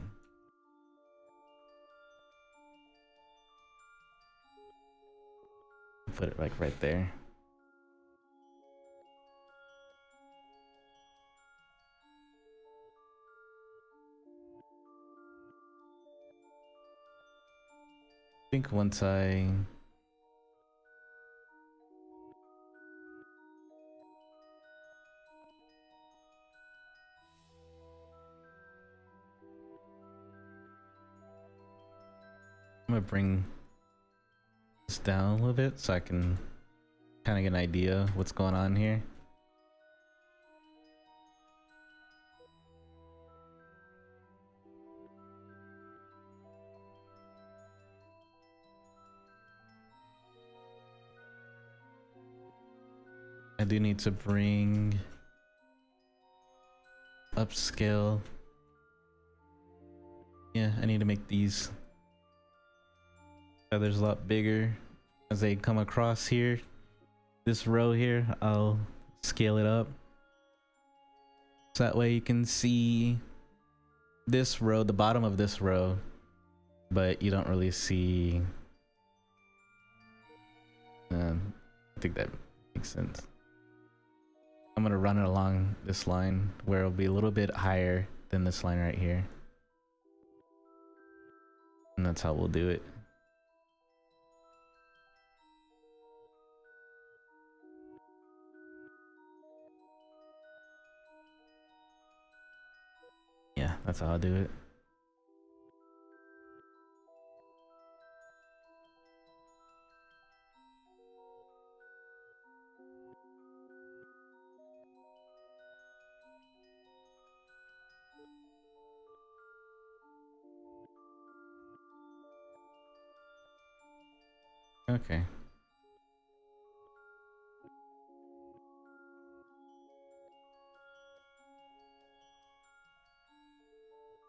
Put it like right there. I think once I'm gonna bring this down a little bit so I can kind of get an idea of what's going on here. I do need to bring upscale. Yeah, I need to make these feathers a lot bigger as they come across here. This row here, I'll scale it up so that way you can see this row, the bottom of this row, but you don't really see. I think that makes sense. I'm gonna run it along this line where it'll be a little bit higher than this line right here, and that's how we'll do it. Yeah, that's how I'll do it. Okay.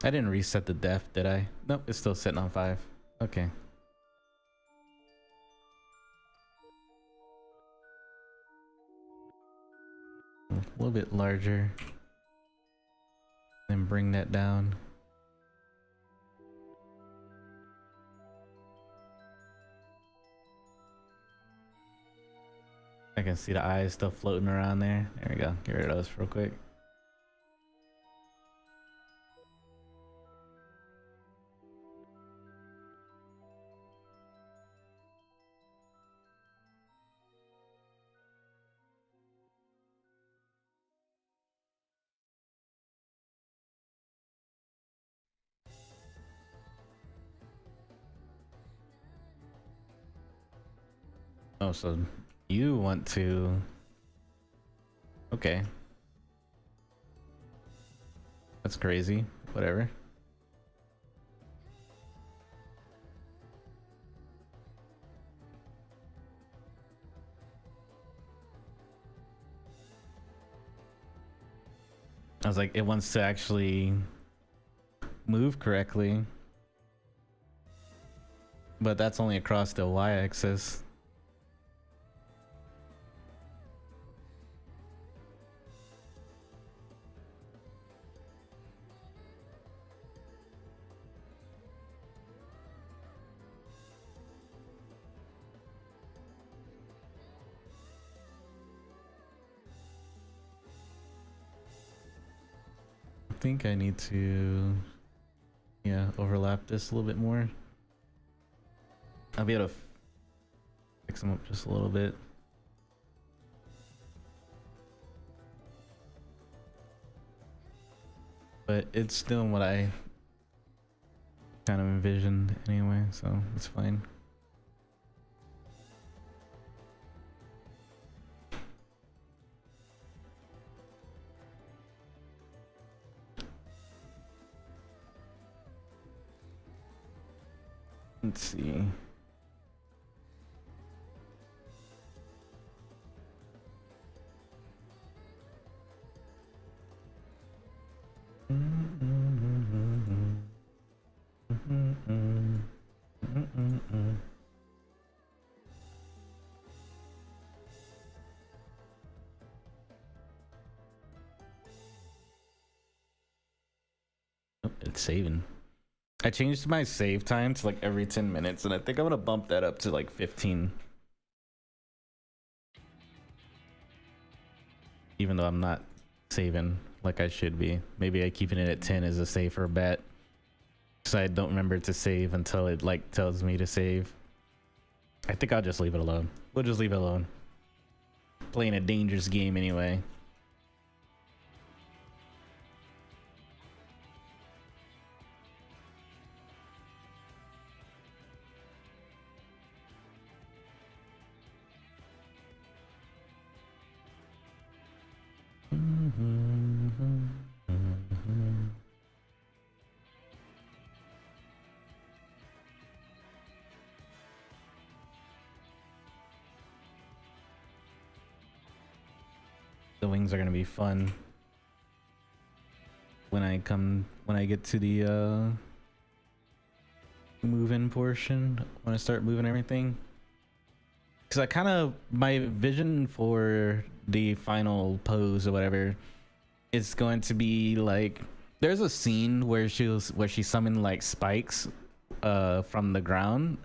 I didn't reset the depth, did I? Nope, it's still sitting on 5. Okay. A little bit larger. Then bring that down. I can see the eyes still floating around there. There we go. Get rid of those real quick. Oh, so you want to... Okay. That's crazy. Whatever. I was like, it wants to actually move correctly. But that's only across the y-axis. I think I need to, yeah, overlap this a little bit more. I'll be able to fix them up just a little bit. But it's still what I kind of envisioned anyway, so it's fine. Let's see. Oh, it's saving. I changed my save time to like every 10 minutes, and I think I'm gonna bump that up to like 15. Even though I'm not saving like I should be. Maybe I keeping it at 10 is a safer bet. Because I don't remember to save until it like tells me to save. I think I'll just leave it alone. We'll just leave it alone. Playing a dangerous game anyway. The wings are gonna be fun when I get to the move-in portion, when I start moving everything. Because I kind of, my vision for the final pose or whatever is going to be like, there's a scene where she summoned like spikes from the ground.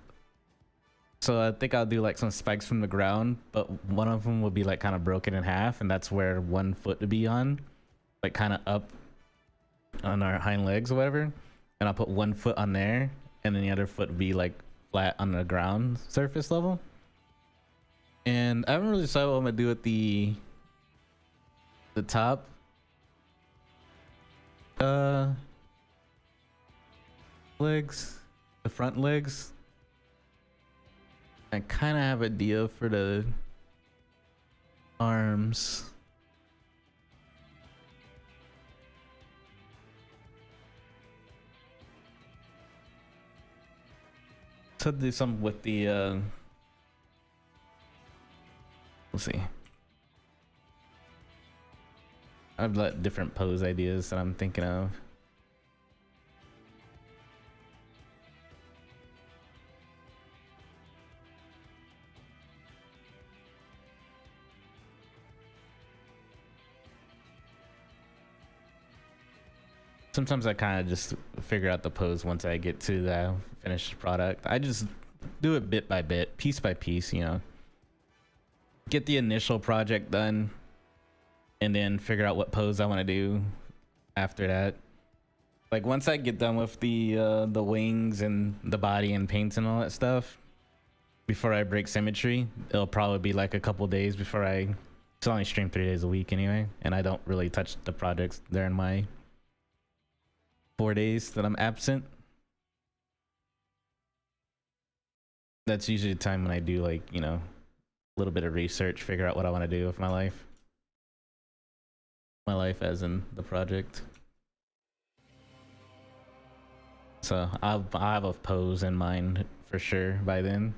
So I think I'll do like some spikes from the ground, but one of them will be like kind of broken in half, and that's where one foot to be on, like kind of up on our hind legs or whatever. And I'll put one foot on there, and then the other foot be like flat on the ground surface level. And I haven't really decided what I'm gonna do with the top legs, the front legs. I kind of have an idea for the arms. So do some with the we'll see. I've got different pose ideas that I'm thinking of. Sometimes I kind of just figure out the pose once I get to the finished product. I just do it bit by bit, piece by piece, you know. Get the initial project done and then figure out what pose I want to do after that. Like once I get done with the wings and the body and paints and all that stuff, before I break symmetry, it'll probably be like a couple days before I only stream 3 days a week anyway, and I don't really touch the projects during my 4 days that I'm absent. That's usually the time when I do, like, you know, a little bit of research, figure out what I want to do with my life. My life as in the project. So I'll have a pose in mind for sure by then.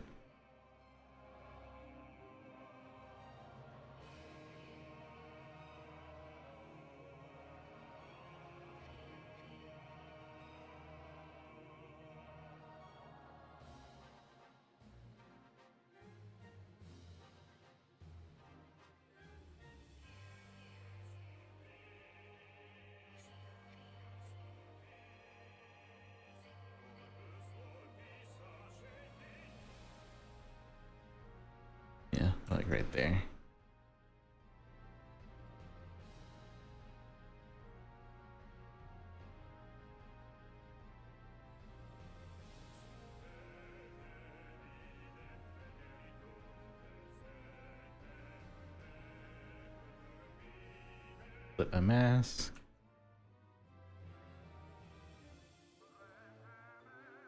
Yeah, like right there. Put a mask.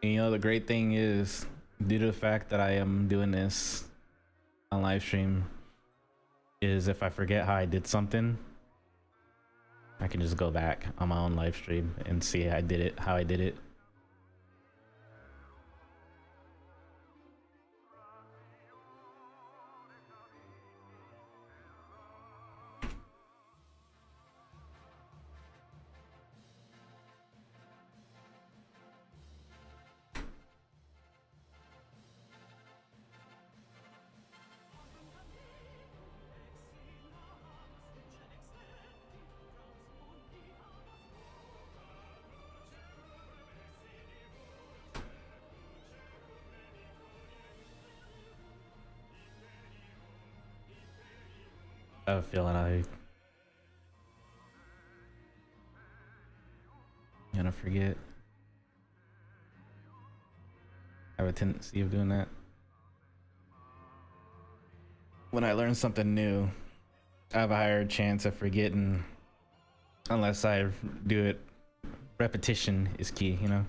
And, you know, the great thing is, due to the fact that I am doing this on live stream, is if I forget how I did something, I can just go back on my own live stream and see how I did it. I have a feeling I'm gonna forget. I have a tendency of doing that. When I learn something new, I have a higher chance of forgetting unless I do it. Repetition is key, you know?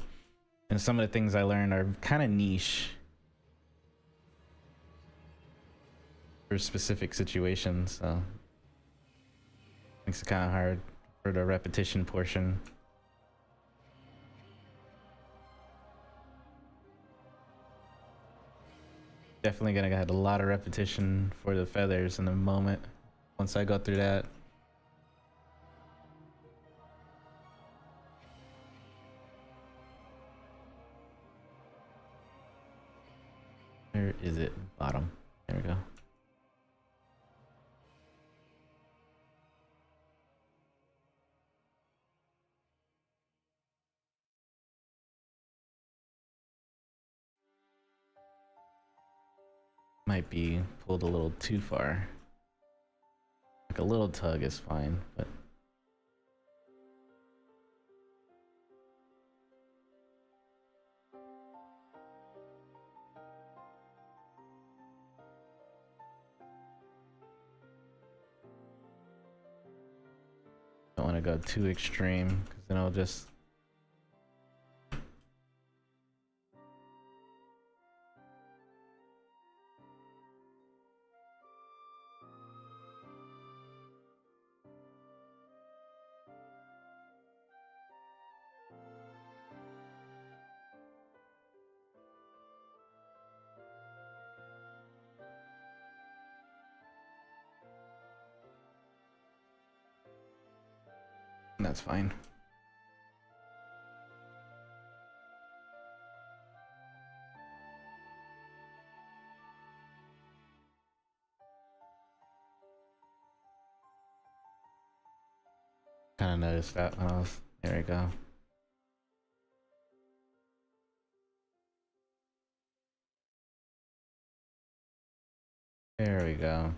And some of the things I learned are kind of niche for specific situations, so makes it kind of hard for the repetition portion. Definitely gonna get a lot of repetition for the feathers in the moment once I go through that. Where is it? Bottom. There we go. Might be pulled a little too far. Like a little tug is fine, but don't want to go too extreme because then I'll just that's fine. Kind of noticed that when I was, there we go. There we go.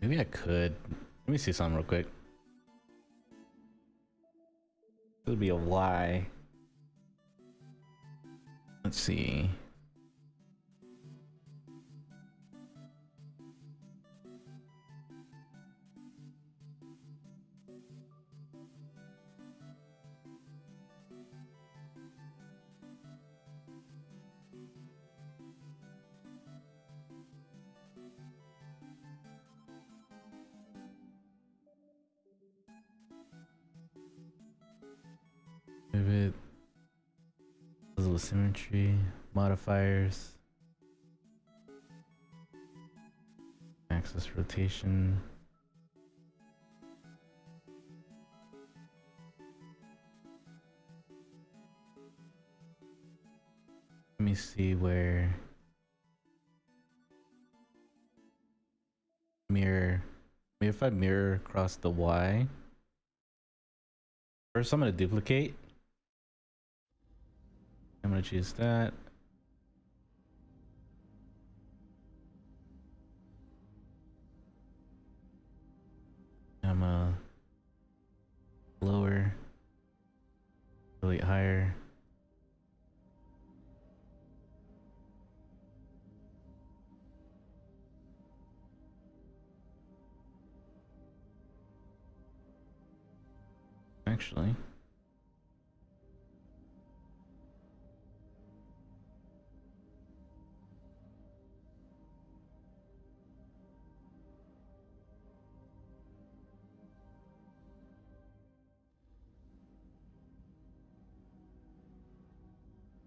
Maybe I could. Let me see something real quick. This would be a Y. Let's see. Vivid. Visible symmetry. Modifiers. Axis rotation. Let me see where mirror. Maybe if I mirror across the Y. First, I'm gonna duplicate. I'm gonna choose that. I'm lower, delete higher. Actually,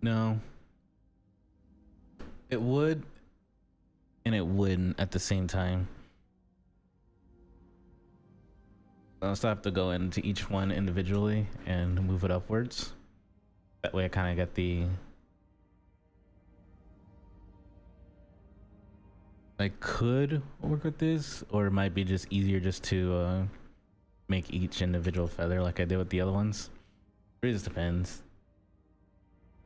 no, it would and it wouldn't at the same time. I'll still have to go into each one individually and move it upwards. That way I kind of get the... I could work with this, or it might be just easier just to make each individual feather like I did with the other ones. It just depends.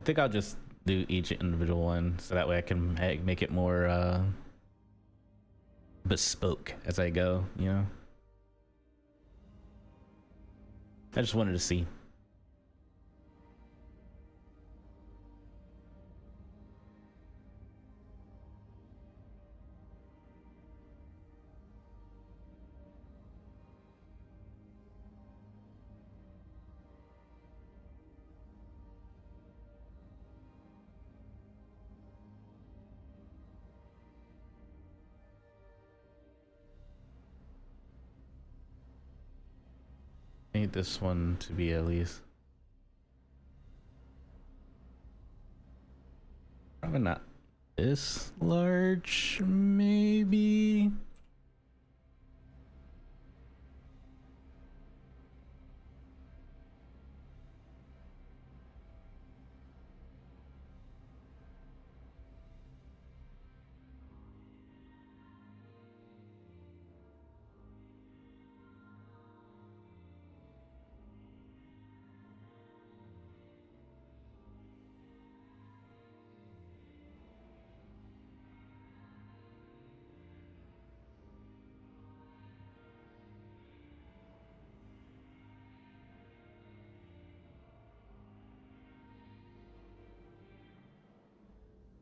I think I'll just do each individual one so that way I can make it more bespoke as I go, you know? I just wanted to see. I need this one to be at least. Probably not this large, maybe.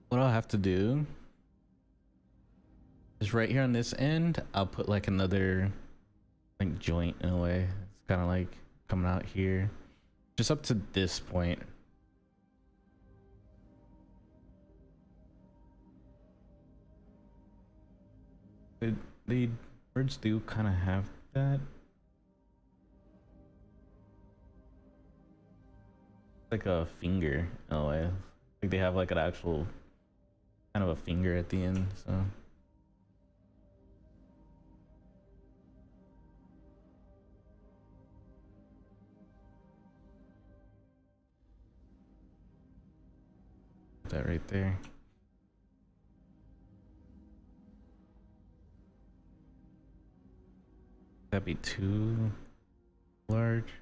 What I'll have to do is right here on this end, I'll put like another like joint in a way. It's kind of like coming out here, just up to this point. The birds do kind of have that. Like a finger in a way. Like they have like an actual kind of a finger at the end, so. That right there. That'd be too large.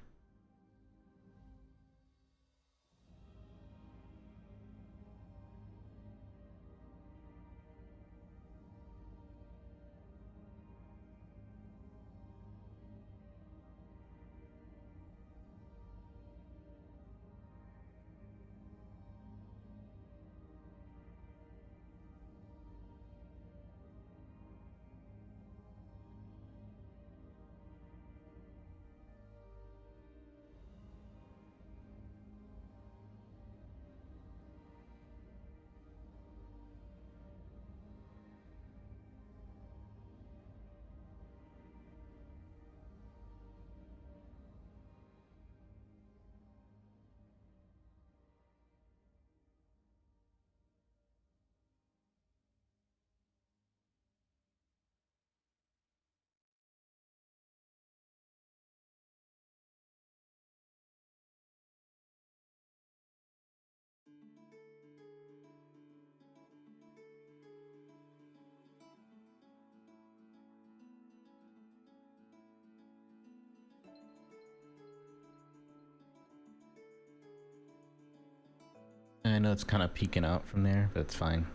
I know it's kind of peeking out from there, but it's fine.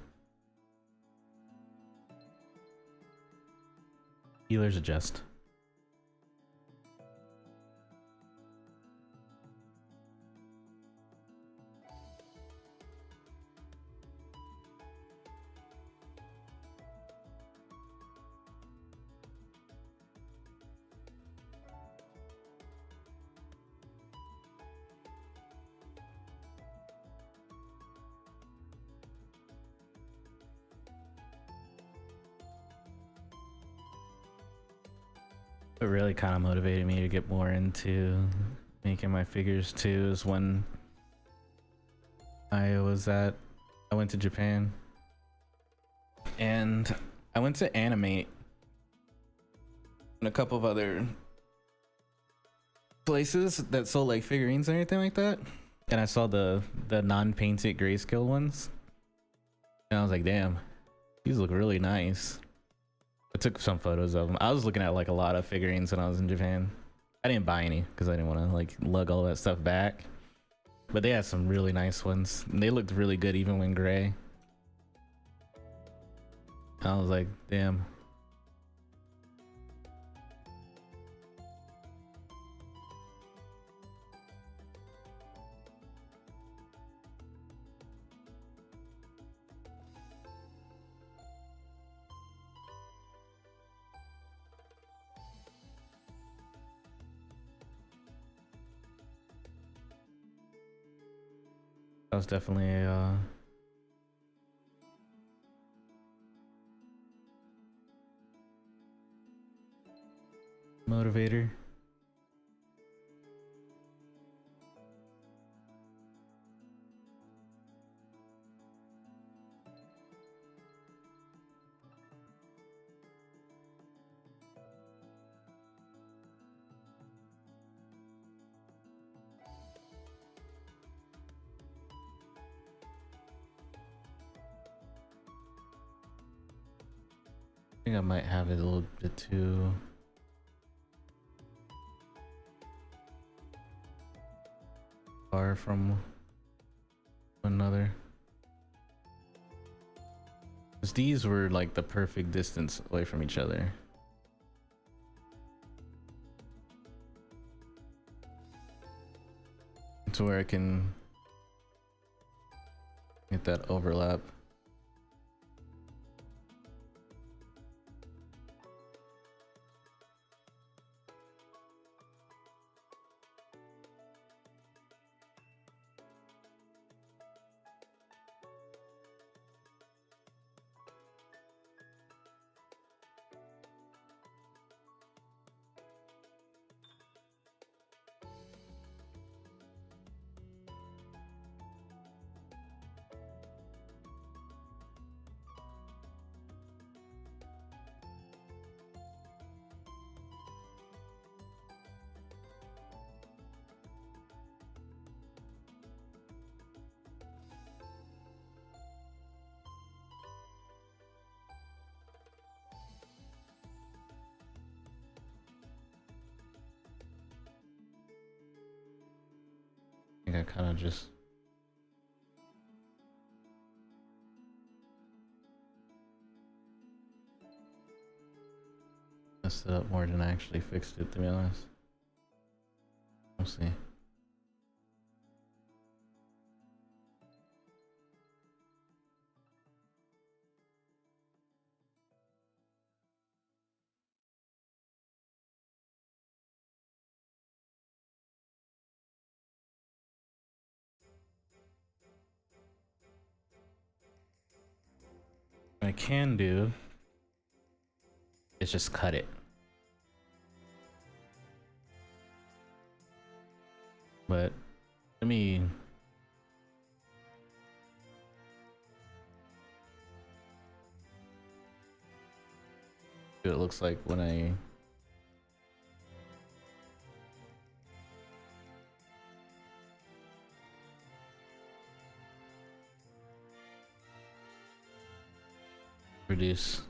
Healers adjust. What really kind of motivated me to get more into making my figures too is when I went to Japan and I went to Animate and a couple of other places that sold like figurines and everything like that, and I saw the non-painted grayscale ones and I was like, damn, these look really nice. I took some photos of them. I was looking at like a lot of figurines when I was in Japan. I didn't buy any because I didn't want to like lug all that stuff back, but they had some really nice ones and they looked really good even when gray. I was like, damn. That was definitely a motivator. I think I might have it a little bit too far from one another. Because these were like the perfect distance away from each other. To where I can get that overlap. kind of just messed it up more than I actually fixed it, to be honest. We'll see. What I can do is just cut it. But let me see what it looks like when I reduce.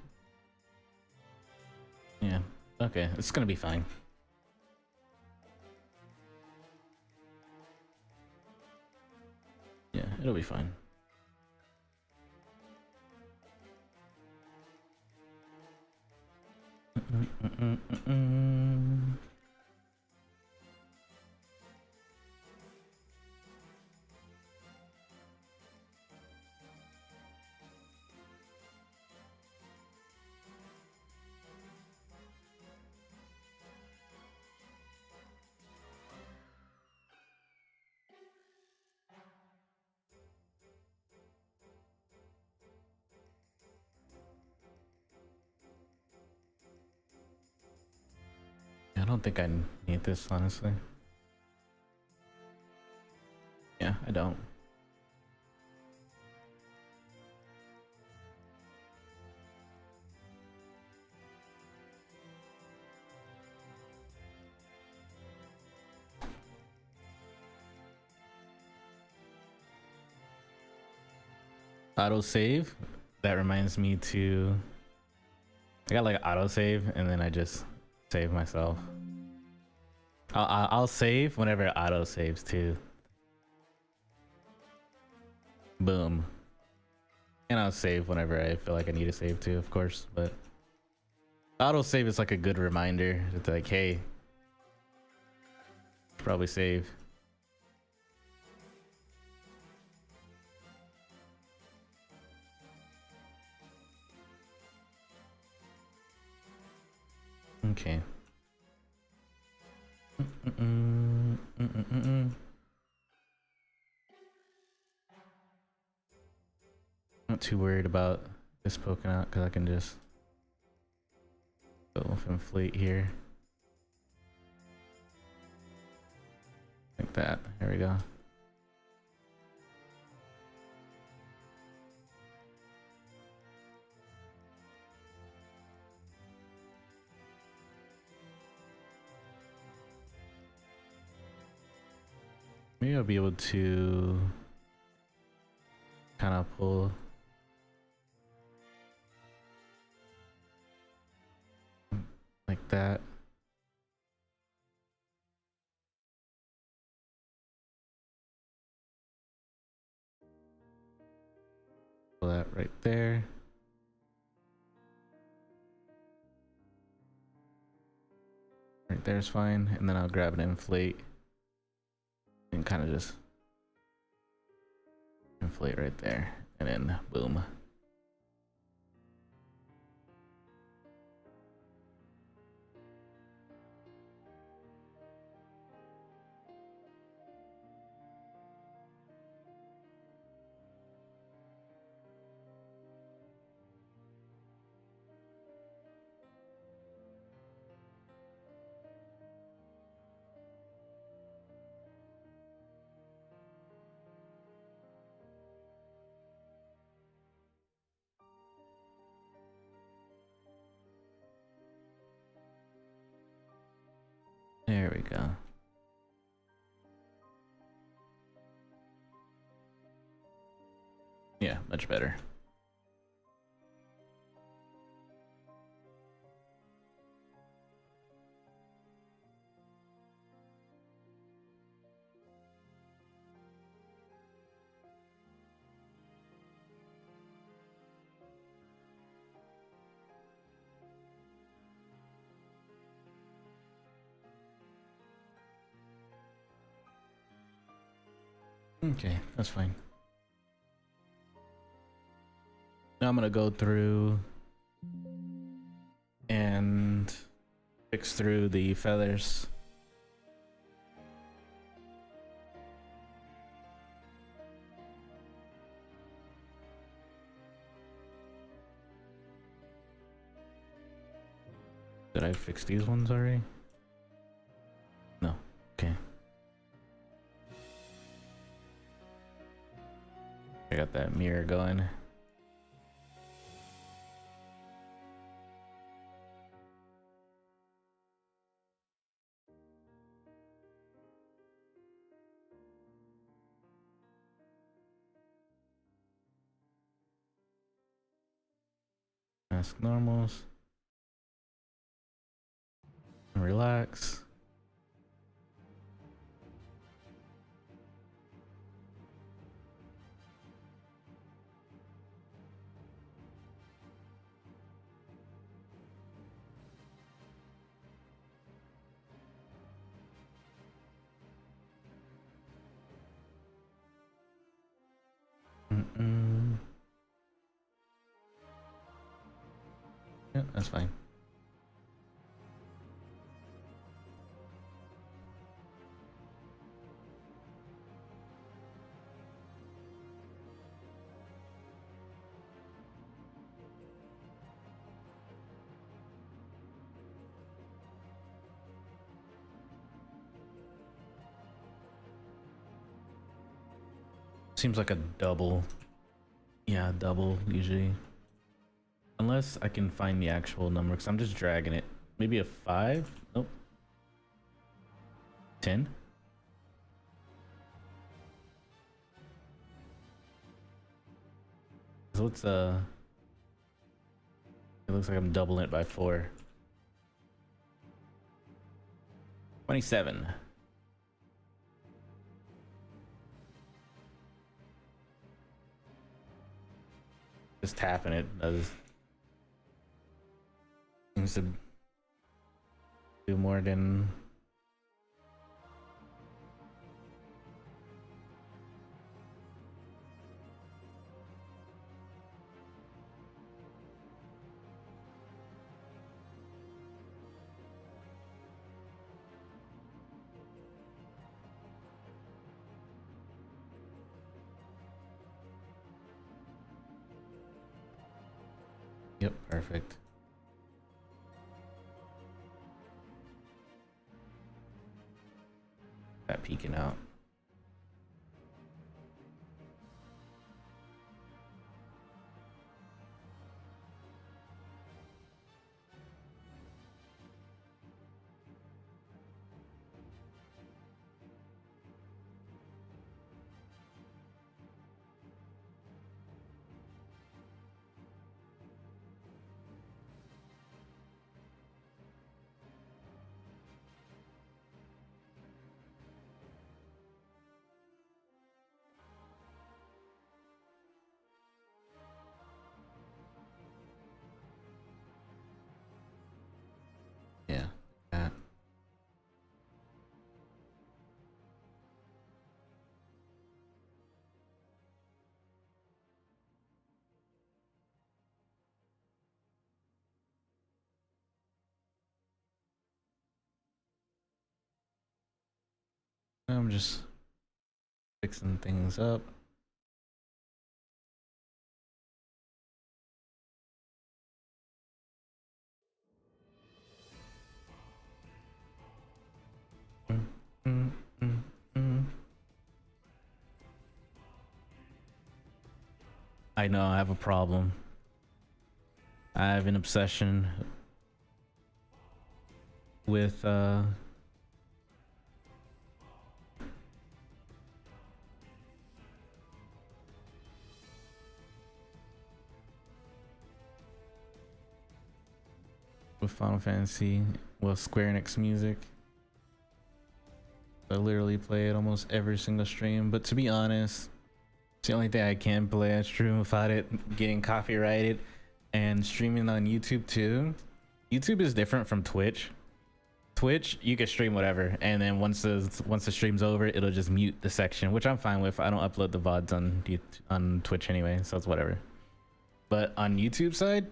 Yeah, okay, it's gonna be fine. Yeah, it'll be fine. I don't think I need this, honestly. Yeah, I don't. Auto save. That reminds me to. I got like auto save, and then I just save myself. I'll save whenever it auto saves too. Boom. And I'll save whenever I feel like I need to save too, of course. But auto save is like a good reminder. It's like, hey, probably save. Okay. Not too worried about this poking out because I can just go with inflate here. Like that. There we go. Maybe I'll be able to kind of pull like that. Pull that right there. Right there's fine, and then I'll grab an inflate and kind of just inflate right there, and then boom. There we go. Yeah, much better. Okay, that's fine. Now I'm gonna go through and fix through the feathers. Did I fix these ones already? No. Okay. I got that mirror going. Mask normals. Relax. Yeah, that's fine. Seems like a double. Yeah, double usually. Unless I can find the actual number, because I'm just dragging it. Maybe a 5? Nope. 10? So it's it looks like I'm doubling it by 4. 27. Just tapping it does seems to do more than Yep, perfect. That peeking out. Yeah. That. I'm just fixing things up. Mm, mm, mm. I know I have a problem. I have an obsession with Final Fantasy, well, Square Enix music. I literally play it almost every single stream, but to be honest, it's the only thing I can play on stream without it getting copyrighted. And streaming on YouTube too. YouTube is different from Twitch. Twitch, you can stream whatever, and then once the stream's over, it'll just mute the section, which I'm fine with. I don't upload the VODs on Twitch anyway, so it's whatever. But on YouTube side,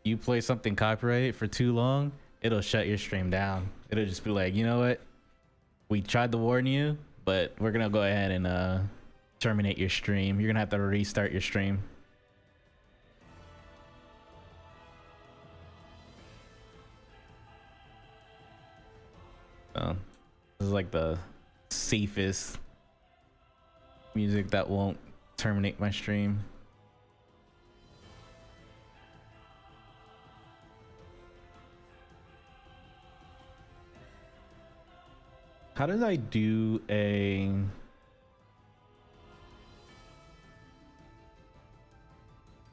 you play something copyrighted for too long, it'll shut your stream down. It'll just be like, you know what? We tried to warn you, but we're gonna go ahead and terminate your stream. You're gonna have to restart your stream. So this is like the safest music that won't terminate my stream. How did I do a...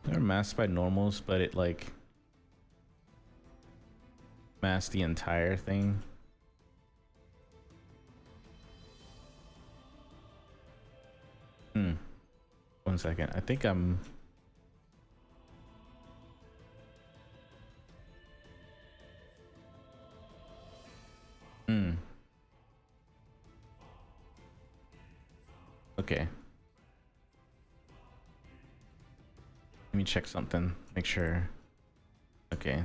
They're masked by normals, but it like masked the entire thing. 1 second. I think I'm... Okay. Let me check something. Make sure. Okay.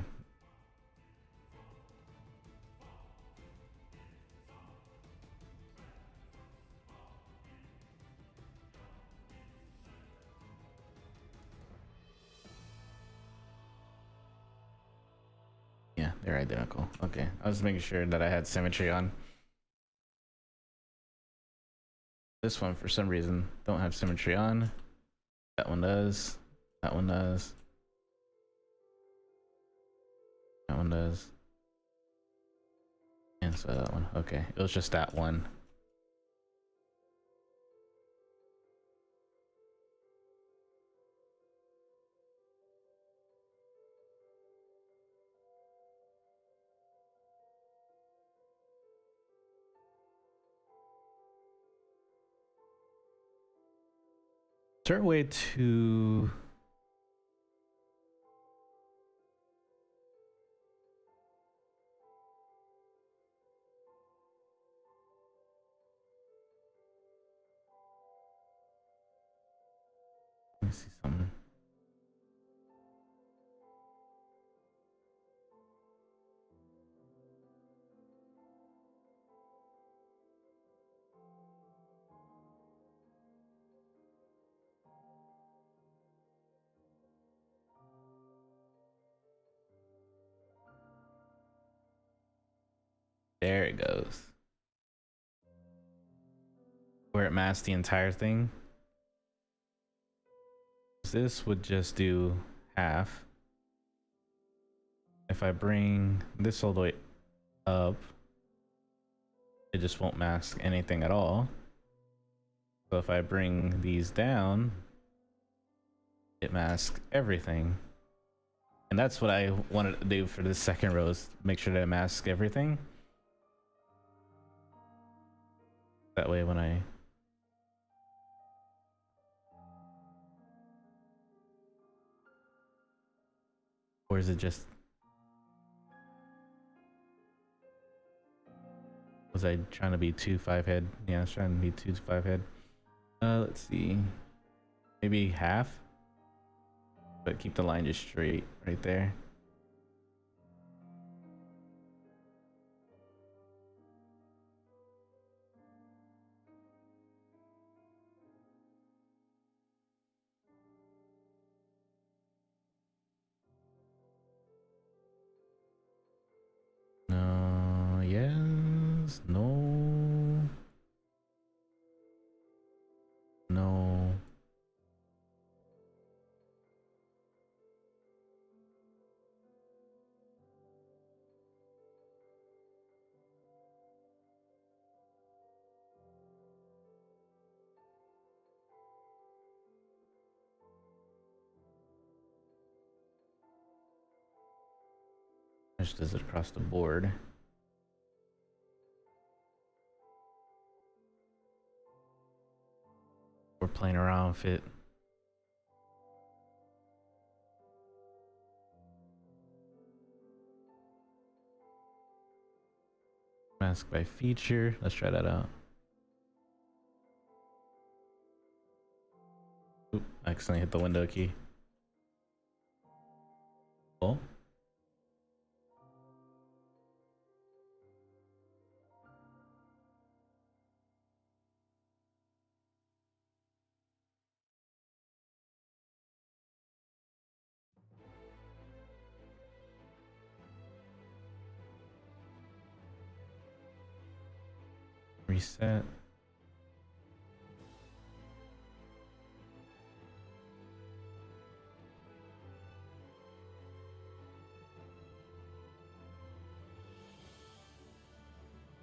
Yeah, they're identical. Okay. I was making sure that I had symmetry on. This one, for some reason, don't have symmetry on. That one does. That one does. That one does. And so that one. Okay. It was just that one. Is there a way to... Let me see something. There it goes. Where it masks the entire thing. This would just do half. If I bring this all the way up, it just won't mask anything at all. So if I bring these down, it masks everything. And that's what I wanted to do for the second row, is make sure that it masks everything. That way when I... Or is it just... Was I trying to be 2-5 head? Yeah, I was trying to be 2-5 head. Let's see. Maybe half? But keep the line just straight right there. No, yes, no, no. Just does it across the board. We're playing around with it. Mask by feature. Let's try that out. Oop, I accidentally hit the window key. Oh. Reset.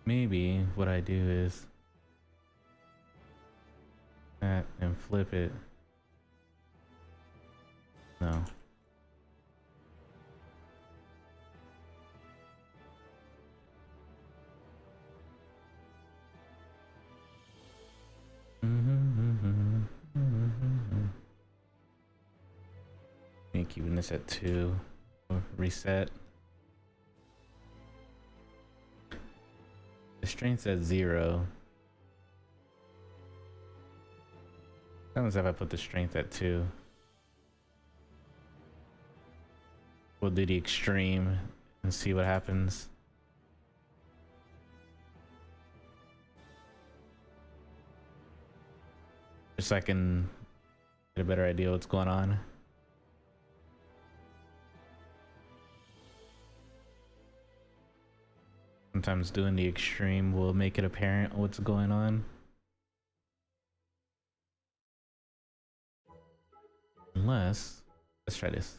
Maybe what I do is that and flip it. No. Keeping this at 2. Reset. The strength's at 0. Sounds if I put the strength at 2. We'll do the extreme and see what happens. Just so I can get a better idea what's going on. Sometimes doing the extreme will make it apparent what's going on. Unless, let's try this.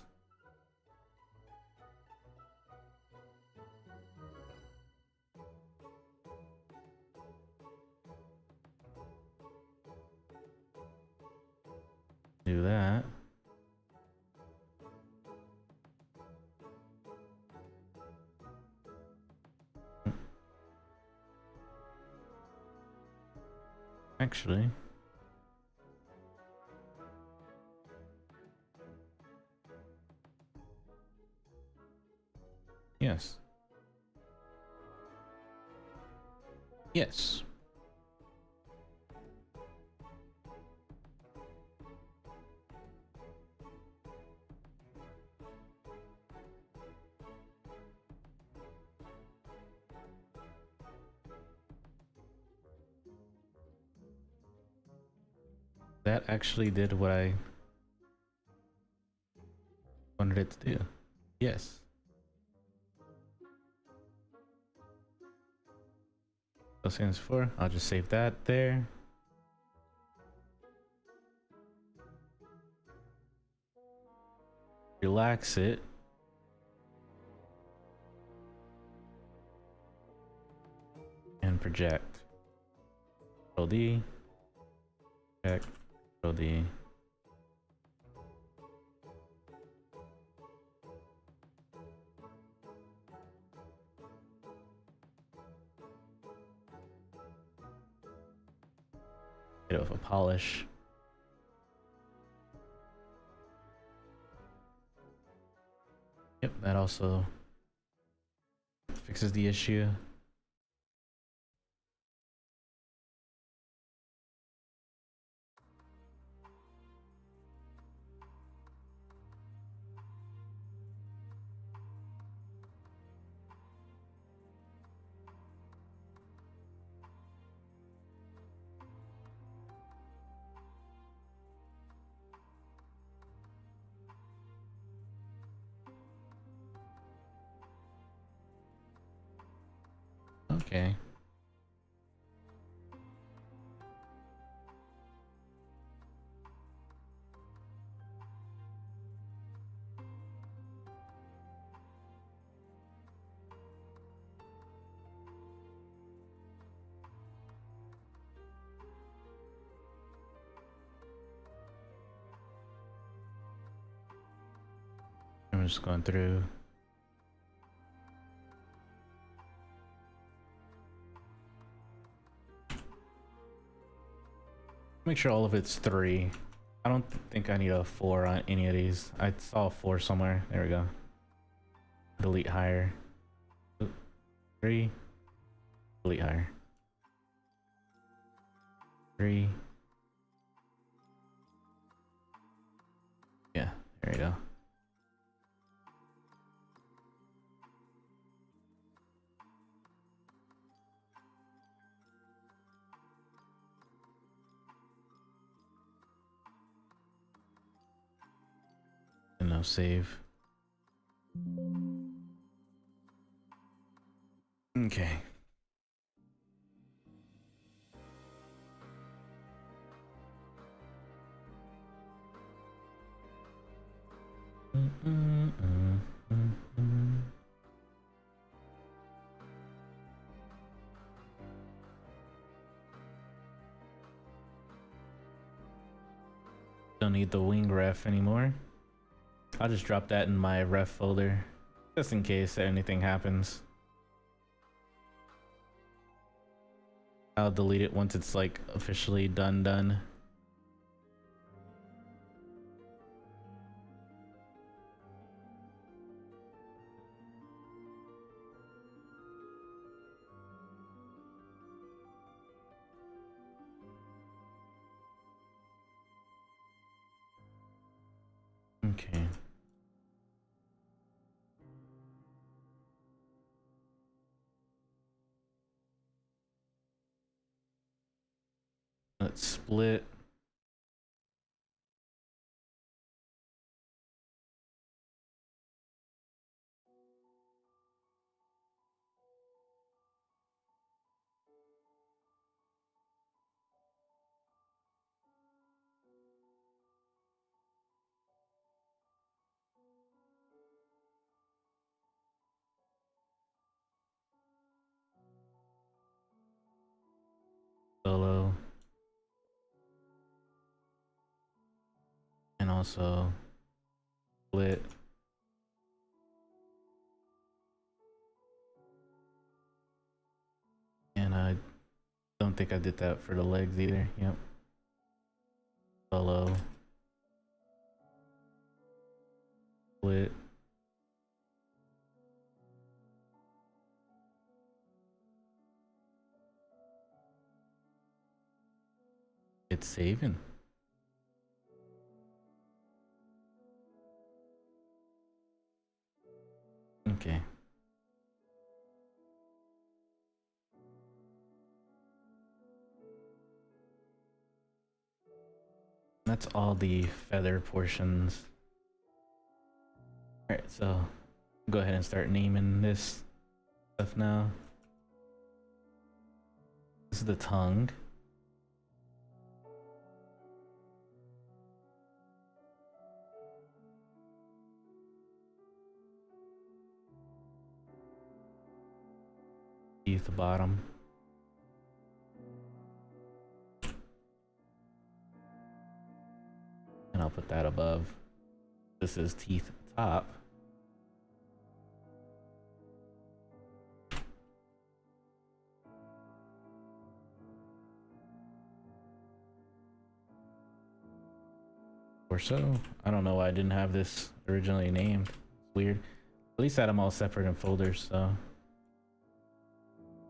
Do that. Actually, yes. Yes. That actually did what I wanted it to do. Yes. So since 4, I'll just save that there. Relax it. And project. Control D. Project. Control D. Bit of a polish. Yep, that also fixes the issue. Okay. I'm just going through. Make sure all of it's 3. I don't think I need a 4 on any of these. I saw a 4 somewhere. There we go. Delete higher. 3. Delete higher. 3. Yeah, there you go. And now save. Okay. Don't need the wing ref anymore. I'll just drop that in my ref folder just in case anything happens. I'll delete it once it's like officially done. Okay. Let's split. Solo. And also split. And I don't think I did that for the legs either. Yep. Solo. Split. It's saving. Okay. That's all the feather portions. Alright, so go ahead and start naming this stuff now. This is the tongue. Teeth bottom. And I'll put that above. This is teeth top. Or so. I don't know why I didn't have this originally named. It's weird. At least I had them all separate in folders, so.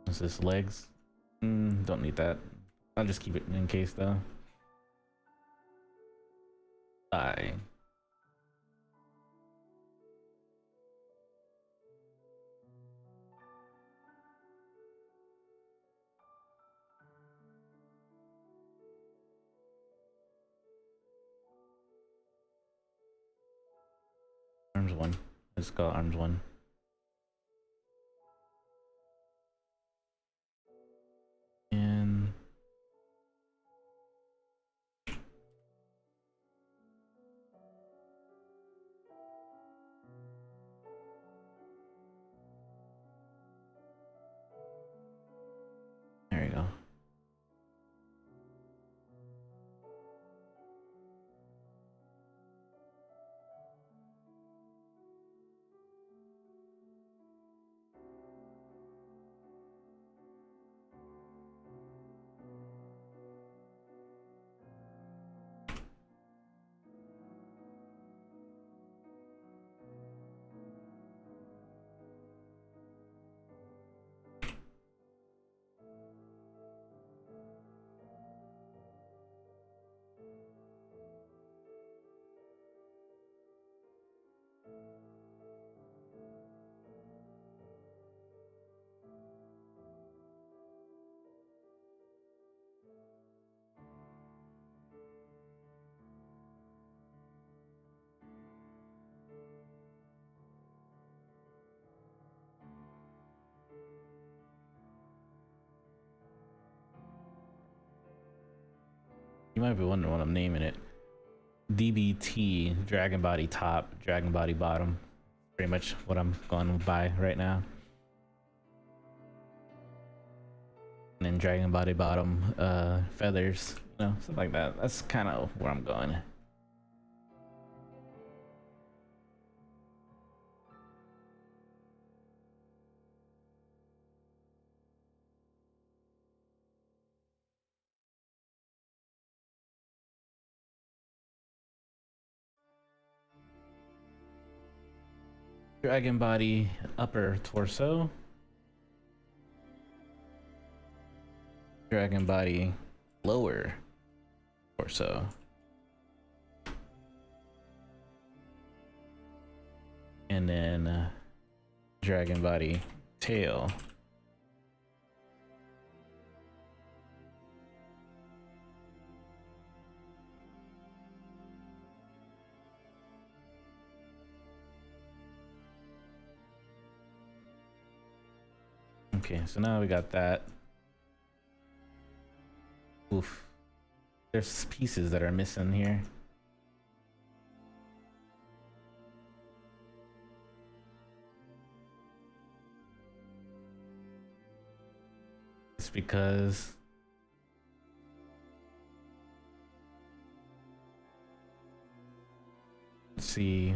What's this, legs? Don't need that. I'll just keep it in case though. Thigh. Arms 1. Let's go arms 1. And there you go. might be wondering what I'm naming it. DBT, Dragon Body Top, Dragon Body Bottom. Pretty much what I'm going by right now. And then Dragon Body Bottom, feathers, you know, stuff like that. That's kind of where I'm going. Dragon Body upper torso. Dragon Body lower torso. And then Dragon Body tail. Okay, so now we got that. Oof. There's pieces that are missing here. It's because let's see.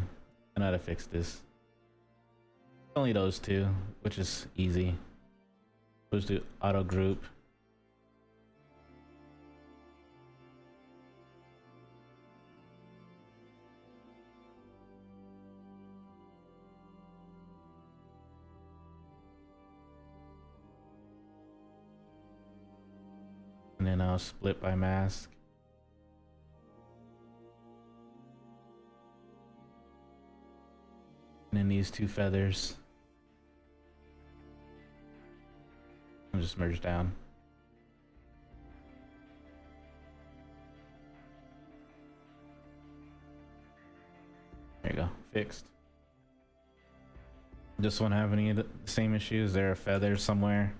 I know how to fix this. Only those two, which is easy. Let's do auto group. And then I'll split by mask. And then these two feathers. I'll just merge down. There you go, fixed. This one have any of the same issues? There are feathers somewhere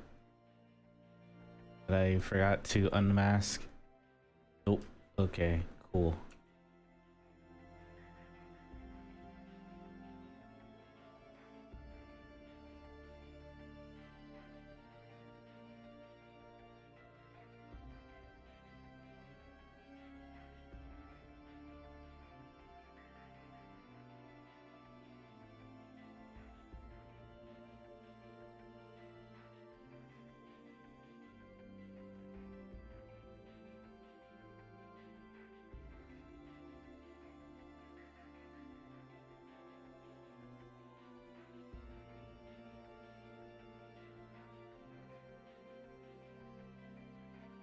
that I forgot to unmask. Nope. Okay, cool.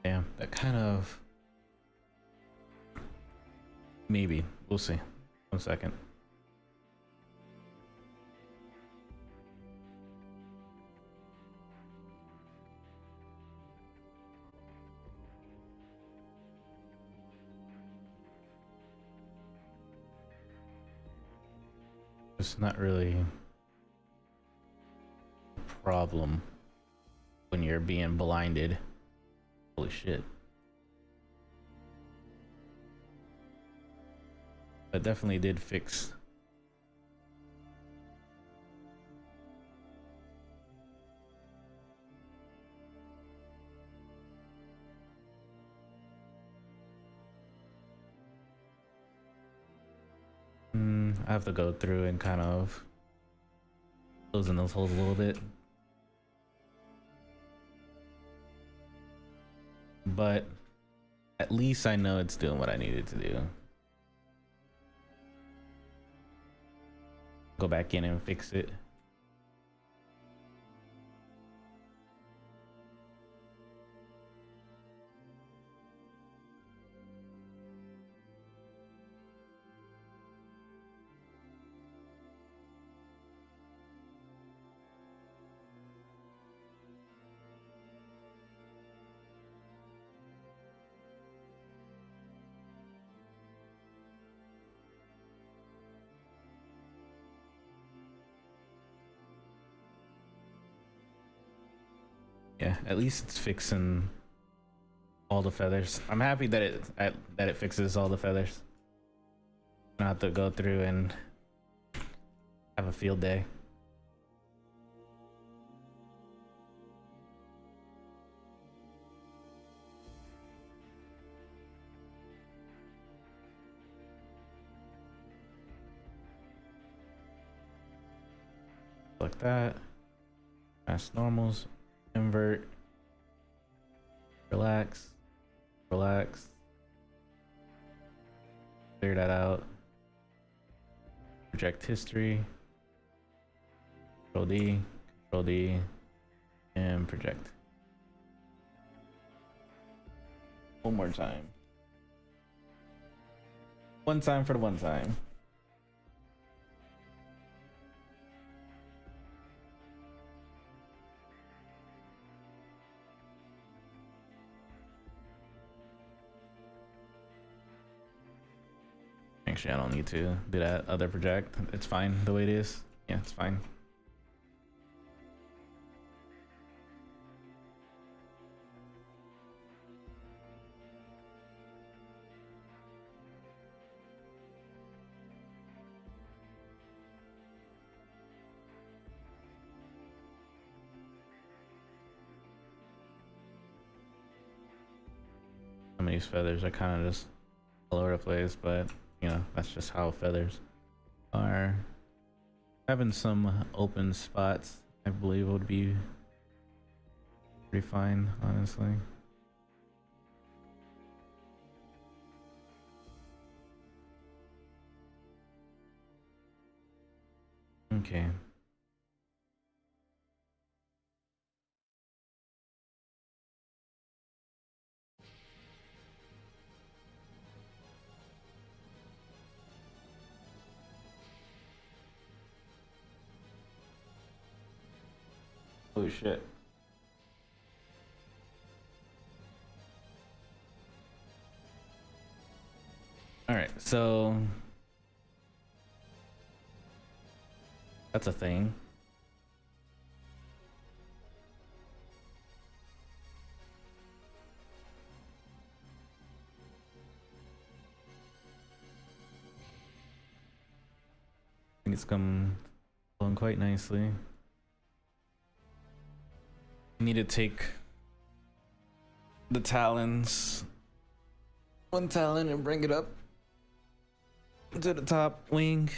Damn, that kind of... Maybe. We'll see. 1 second. It's not really a problem when you're being blinded. Holy shit. That definitely did fix. I have to go through and kind of close in those holes a little bit. But at least I know it's doing what I needed to do. Go back in and fix it. Yeah, at least it's fixing all the feathers. I'm happy that it fixes all the feathers. Not have to go through and have a field day. Like that. Mass normals. Invert. Relax. Relax. Clear that out. Project history. Control D, and project. One more time. One time for the one time. Actually, I don't need to do that other project. It's fine the way it is. Yeah, it's fine. Some of these feathers are kind of just all over the place, but you know, that's just how feathers are. Having some open spots, I believe, would be pretty fine, honestly. Okay. Oh shit. All right, so that's a thing. I think it's come along quite nicely. Need to take the talons, one talon, and bring it up to the top wing.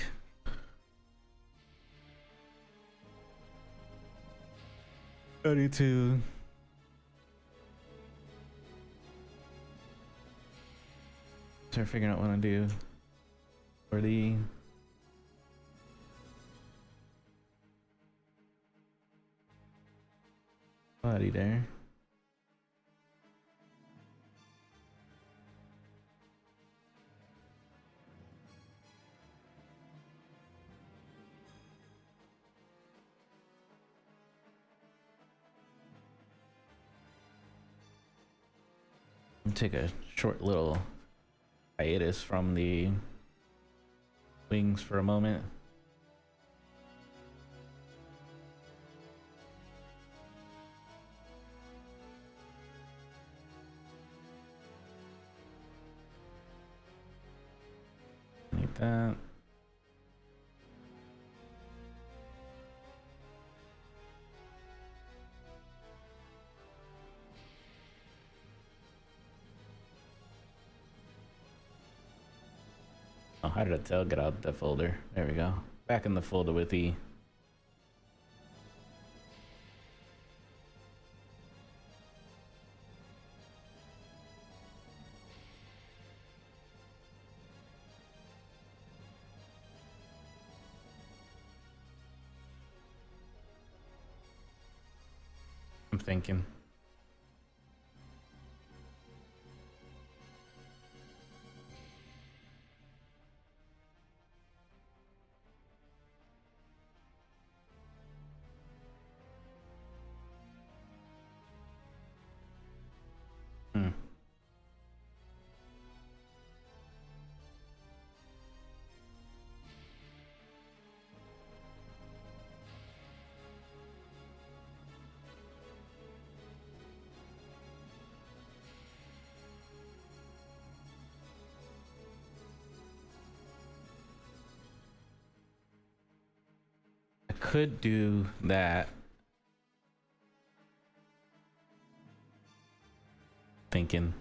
I need to start figuring out what to do for the body there. Take a short little hiatus from the wings for a moment. Need that. Oh, how did I tell? Get out the folder. There we go. Back in the folder with E. I'm thinking. could do that. Thinking.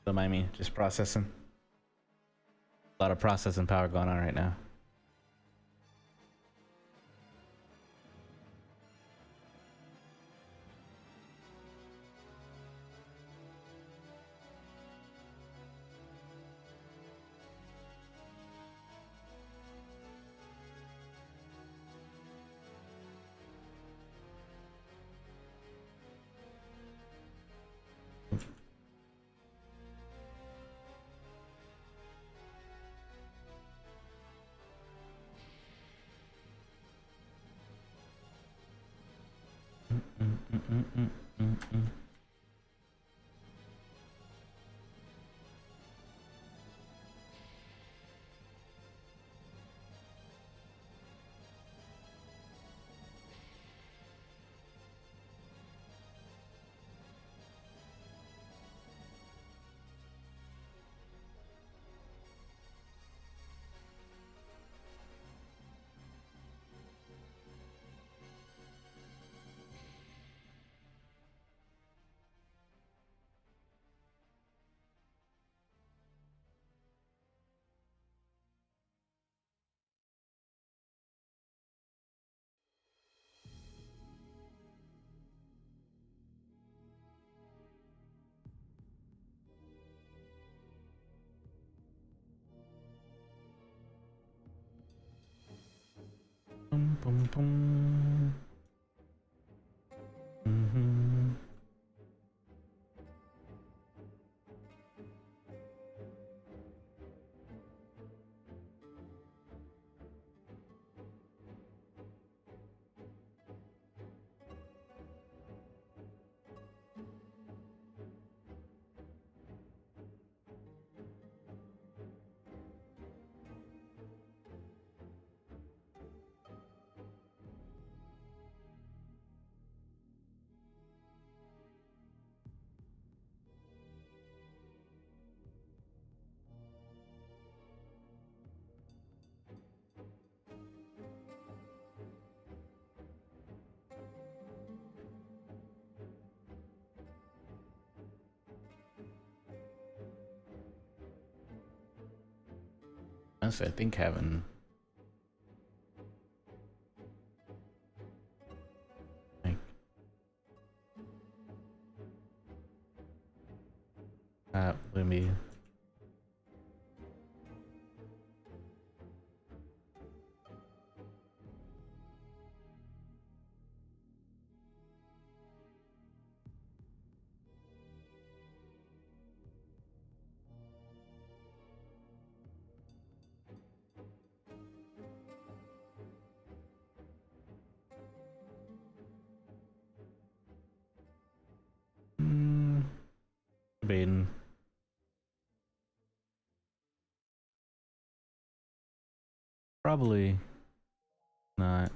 Don't mind me, just processing. A lot of processing power going on right now. Boom, boom, boom. Honestly, I think having like that would be debating. Probably not.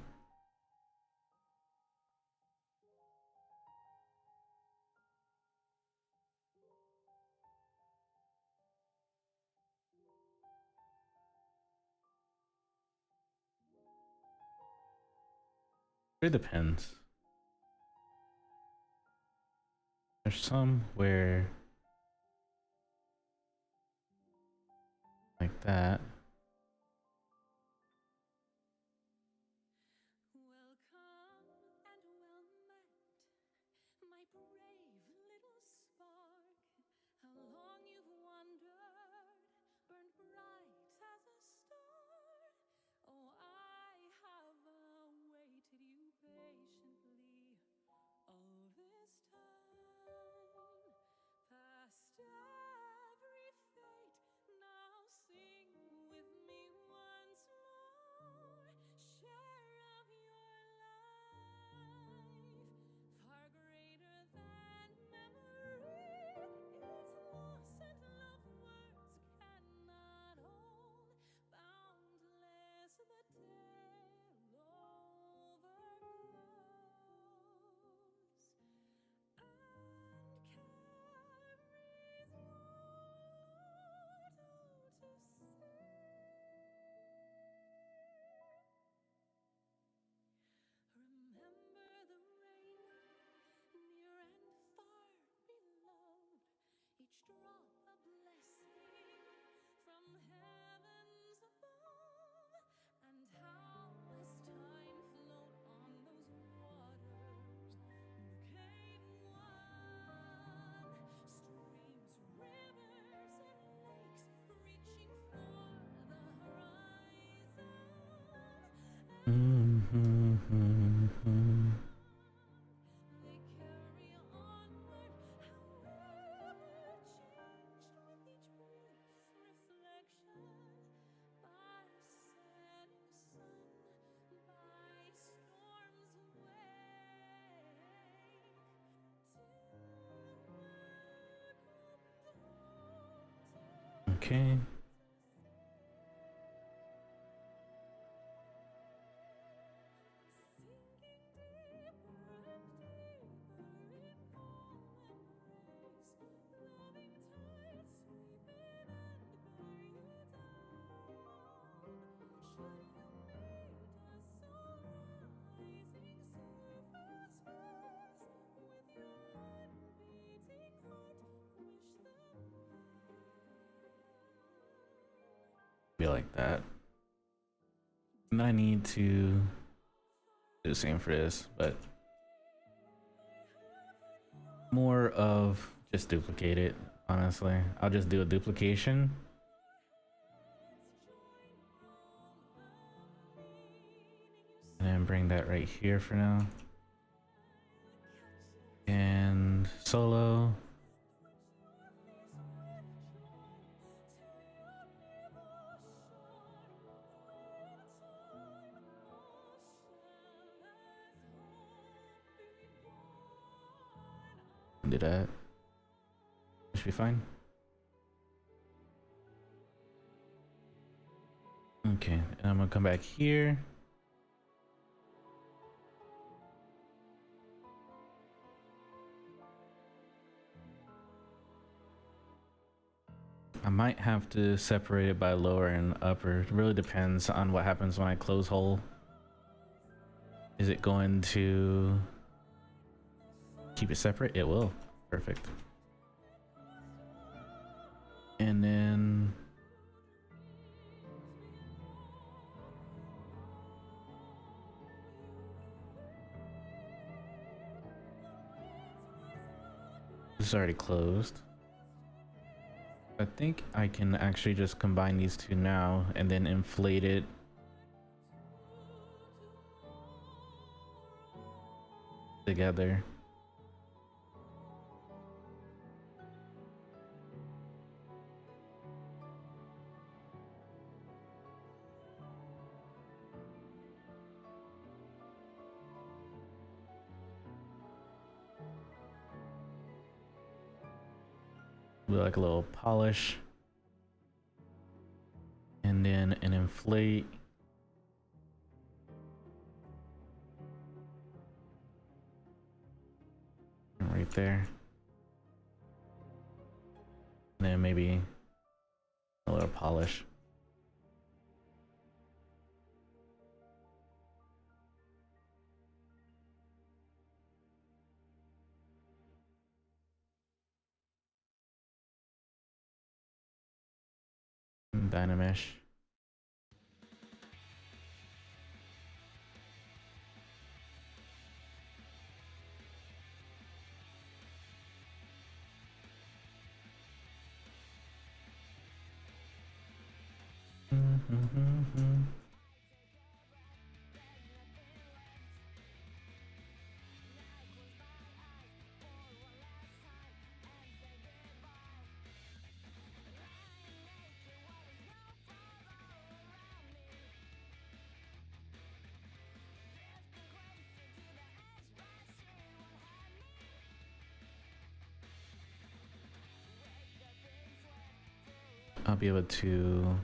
It depends. There's some where like that. Okay. Be like that. And I need to do the same for this, but more of just duplicate it. Honestly, I'll just do a duplication. And then bring that right here for now. And solo. Do that. Should be fine. Okay, and I'm gonna come back here. I might have to separate it by lower and upper. It really depends on what happens when I close hole. Is it going to keep it separate? It will. Perfect. And then this is already closed. I think I can actually just combine these two now and then inflate it together. Do like a little polish and then an inflate. Right there. And then maybe a little polish. Dynamesh. I'll be able to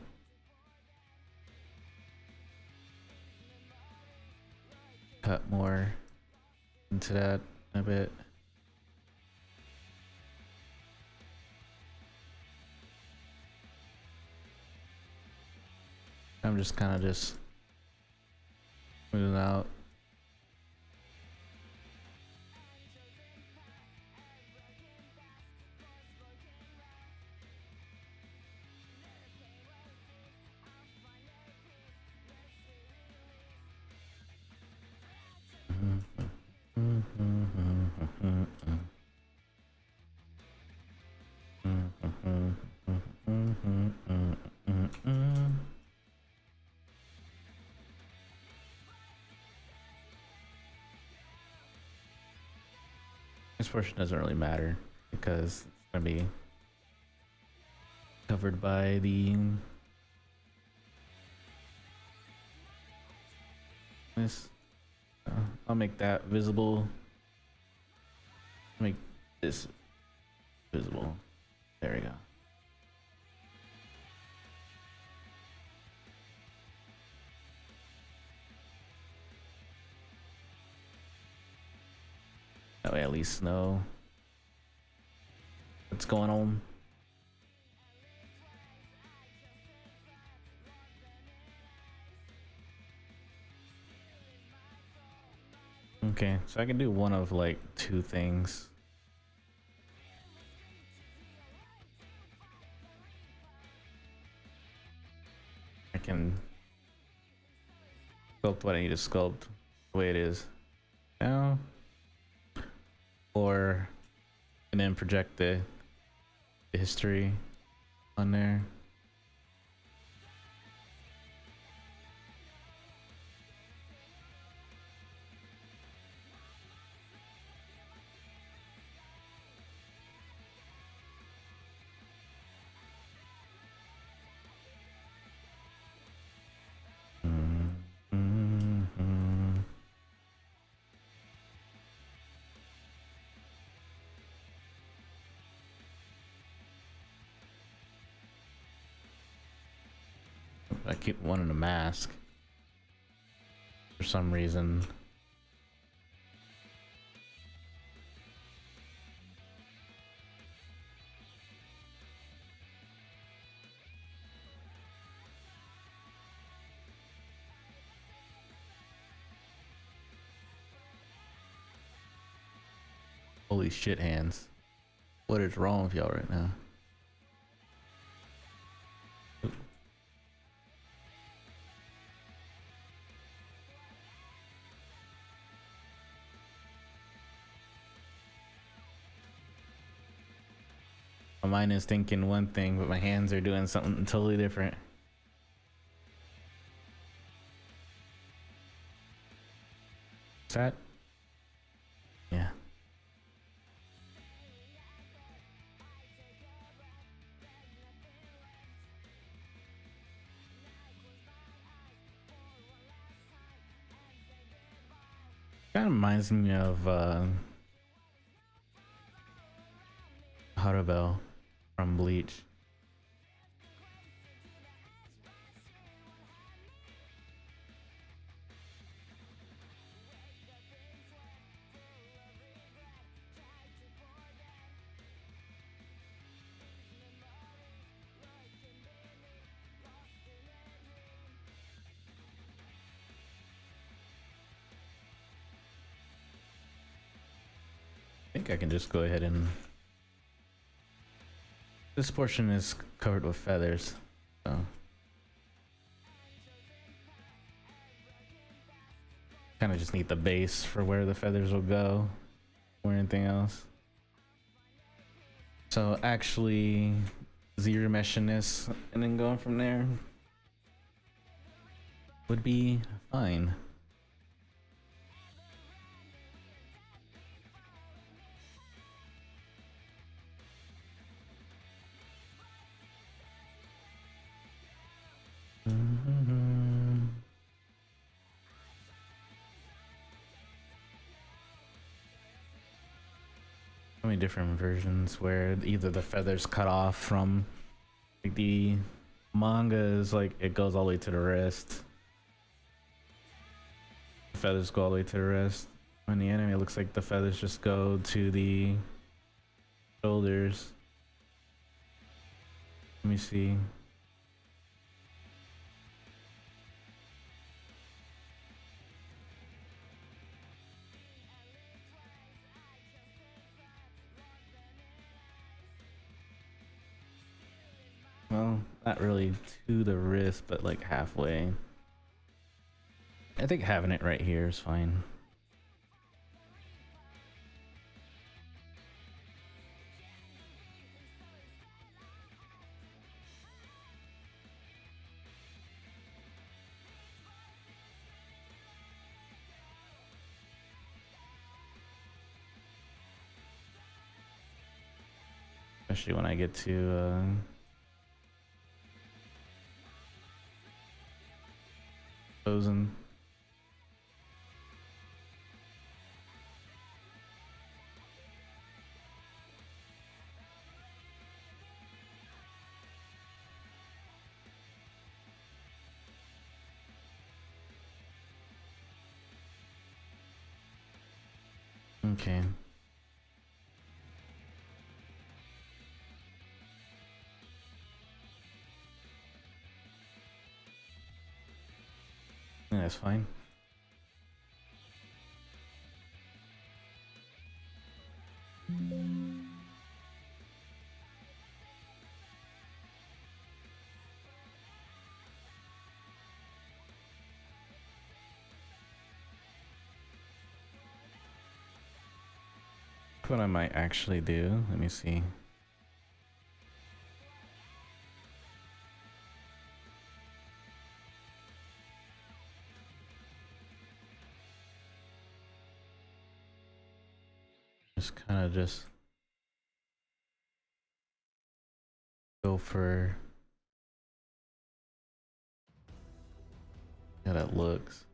cut more into that a bit. I'm just kind of just moving out. This portion doesn't really matter because it's gonna be covered by the this. I'll make that visible. Make this visible. There we go. That way I at least know what's going on. Okay, so I can do one of like two things. I can sculpt what I need to sculpt the way it is now, or and then project the history on there. I keep wanting a mask for some reason. Holy shit, hands. What is wrong with y'all right now? My mind is thinking one thing, but my hands are doing something totally different. Is that? Yeah. Kind of reminds me of Harabel from Bleach. I think I can just go ahead and... This portion is covered with feathers, so... Kind of just need the base for where the feathers will go, or anything else. So actually, zero meshing this and then going from there would be fine. So many different versions where either the feathers cut off from, like, the manga is like it goes all the way to the wrist. The feathers go all the way to the wrist. On the anime, it looks like the feathers just go to the shoulders. Let me see. Well, not really to the wrist, but like halfway. I think having it right here is fine. especially when I get to frozen. Okay. Yeah, that's fine. What I might actually do, let me see. Just kind of just go for how that looks.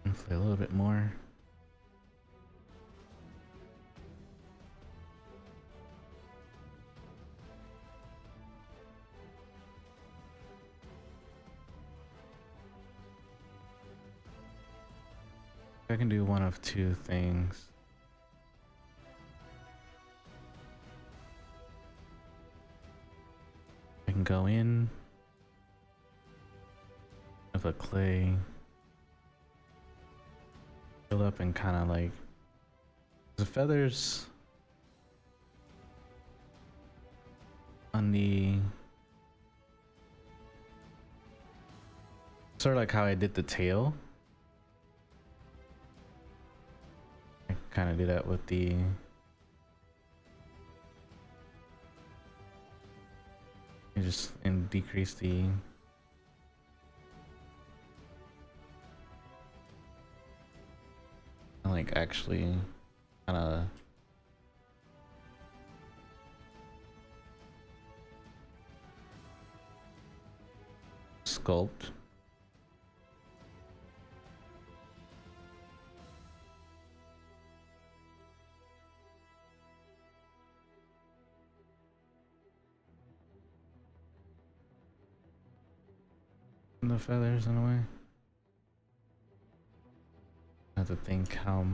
Hopefully a little bit more. I can do one of two things. I can go in with a clay, fill up and kind of like the feathers on the sort of like how I did the tail. I kind of do that with the and decrease the like actually kind of sculpt. The feathers in a way. I have to think how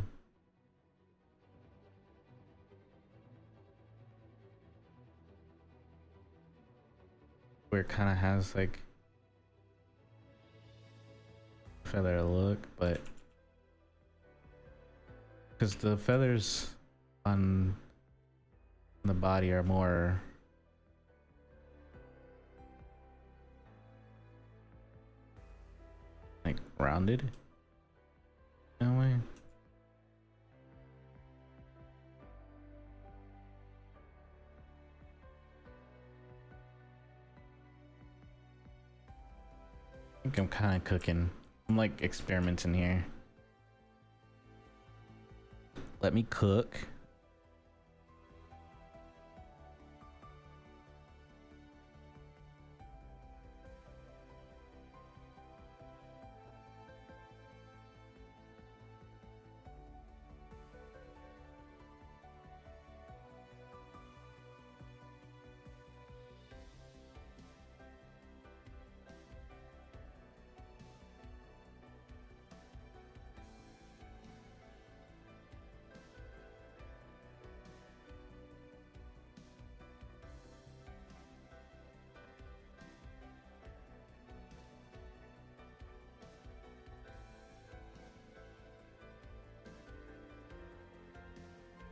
where it kind of has like feather look, but because the feathers on the body are more like rounded in a way. I think I'm kind of cooking. I'm like experimenting here. Let me cook.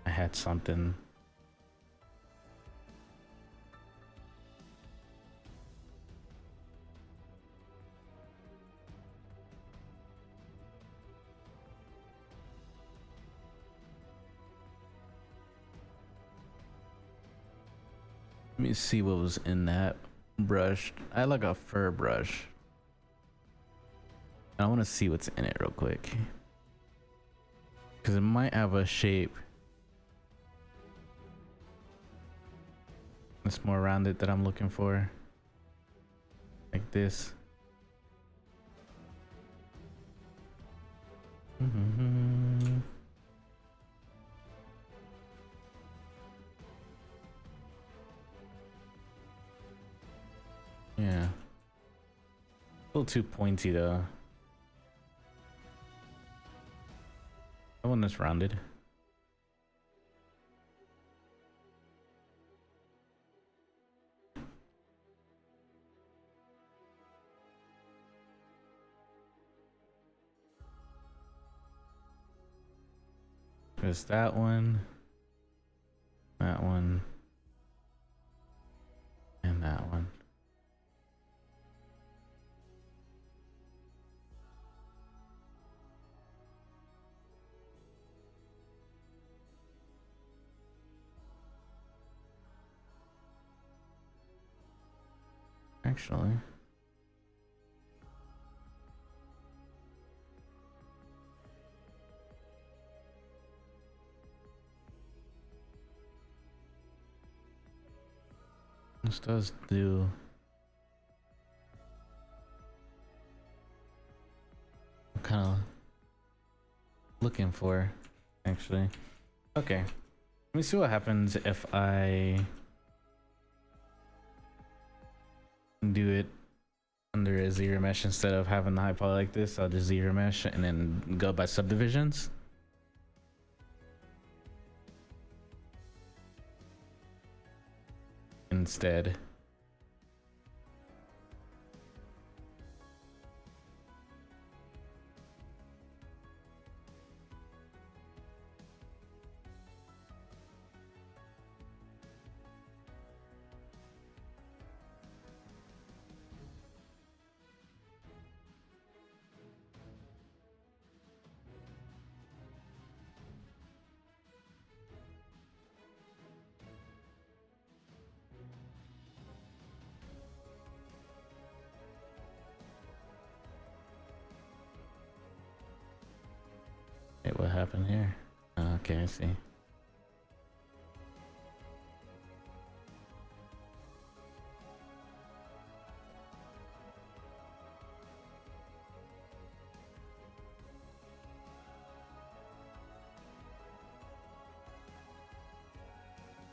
I had something. Let me see what was in that brush. I had like a fur brush. I want to see what's in it real quick. Because it might have a shape that's more rounded that I'm looking for. Like this. Yeah. A little too pointy though. That one that's rounded. There's that one, and that one. Actually, this does do. I'm kind of looking for, actually. Okay, let me see what happens if I do it under a zero mesh instead of having the high poly like this. I'll just zero mesh and then go by subdivisions. Instead. Wait, what happened here? Okay, I see. I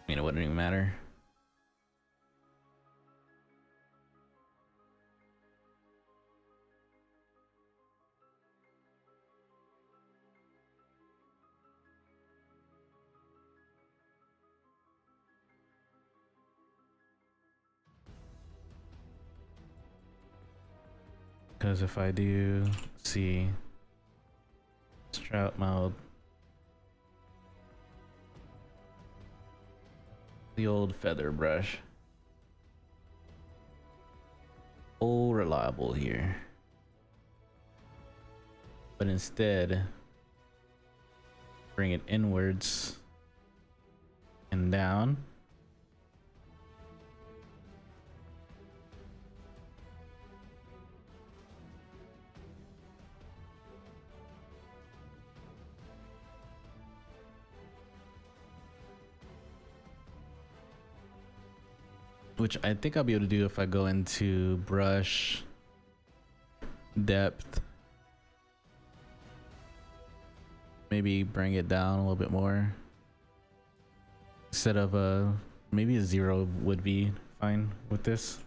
mean, it wouldn't even matter. Because if I do see Strout mode, the old feather brush, all reliable here, but instead bring it inwards and down. Which I think I'll be able to do if I go into brush, depth, maybe bring it down a little bit more. Instead of maybe a 0 would be fine with this.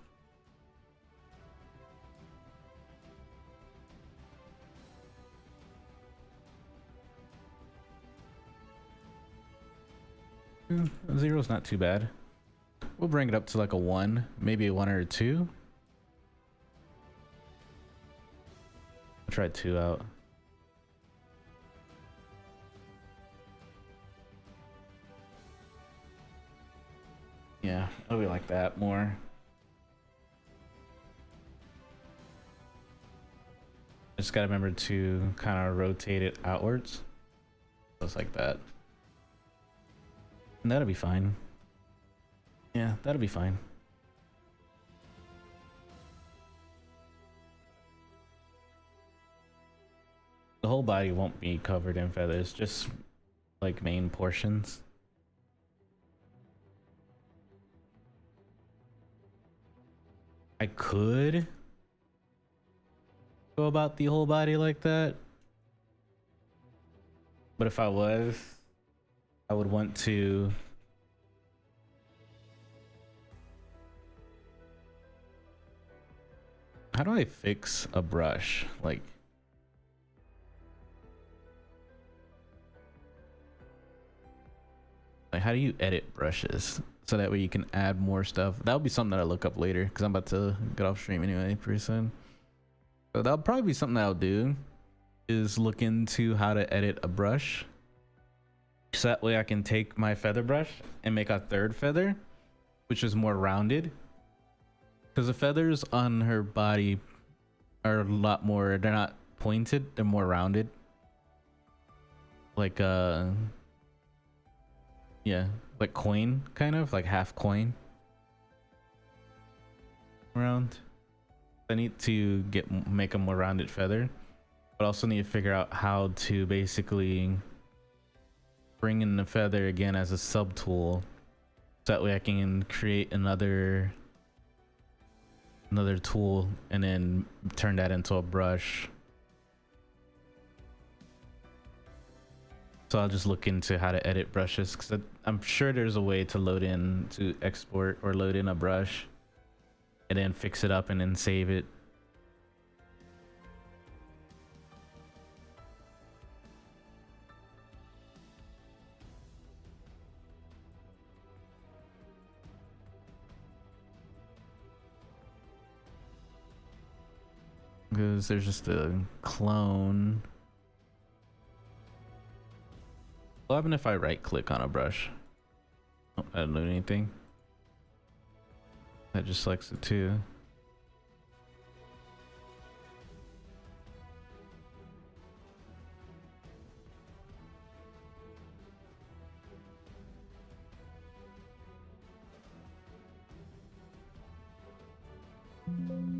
A 0 is not too bad. We'll bring it up to like a 1, maybe a 1 or a 2. I'll try 2 out. Yeah, it'll be like that more. Just gotta remember to kind of rotate it outwards. Just like that. And that'll be fine. Yeah, that'll be fine. The whole body won't be covered in feathers, just like main portions. I could go about the whole body like that, but if I was, I would want to how do I fix a brush? Like how do you edit brushes so that way you can add more stuff? That would be something that I'll look up later because I'm about to get off stream anyway pretty soon. So that'll probably be something that I'll do, is look into how to edit a brush so that way I can take my feather brush and make a third feather which is more rounded, because the feathers on her body are a lot more, they're not pointed, they're more rounded, like yeah, like coin, kind of like half coin round. I need to make a more rounded feather, but also need to figure out how to basically bring in the feather again as a sub tool, so that way I can create another tool and then turn that into a brush. So I'll just look into how to edit brushes, because I'm sure there's a way to load in, to export or load in a brush and then fix it up and then save it. Because there's just a clone. What happens if I right click on a brush? Oh, I don't do anything. That just selects it too.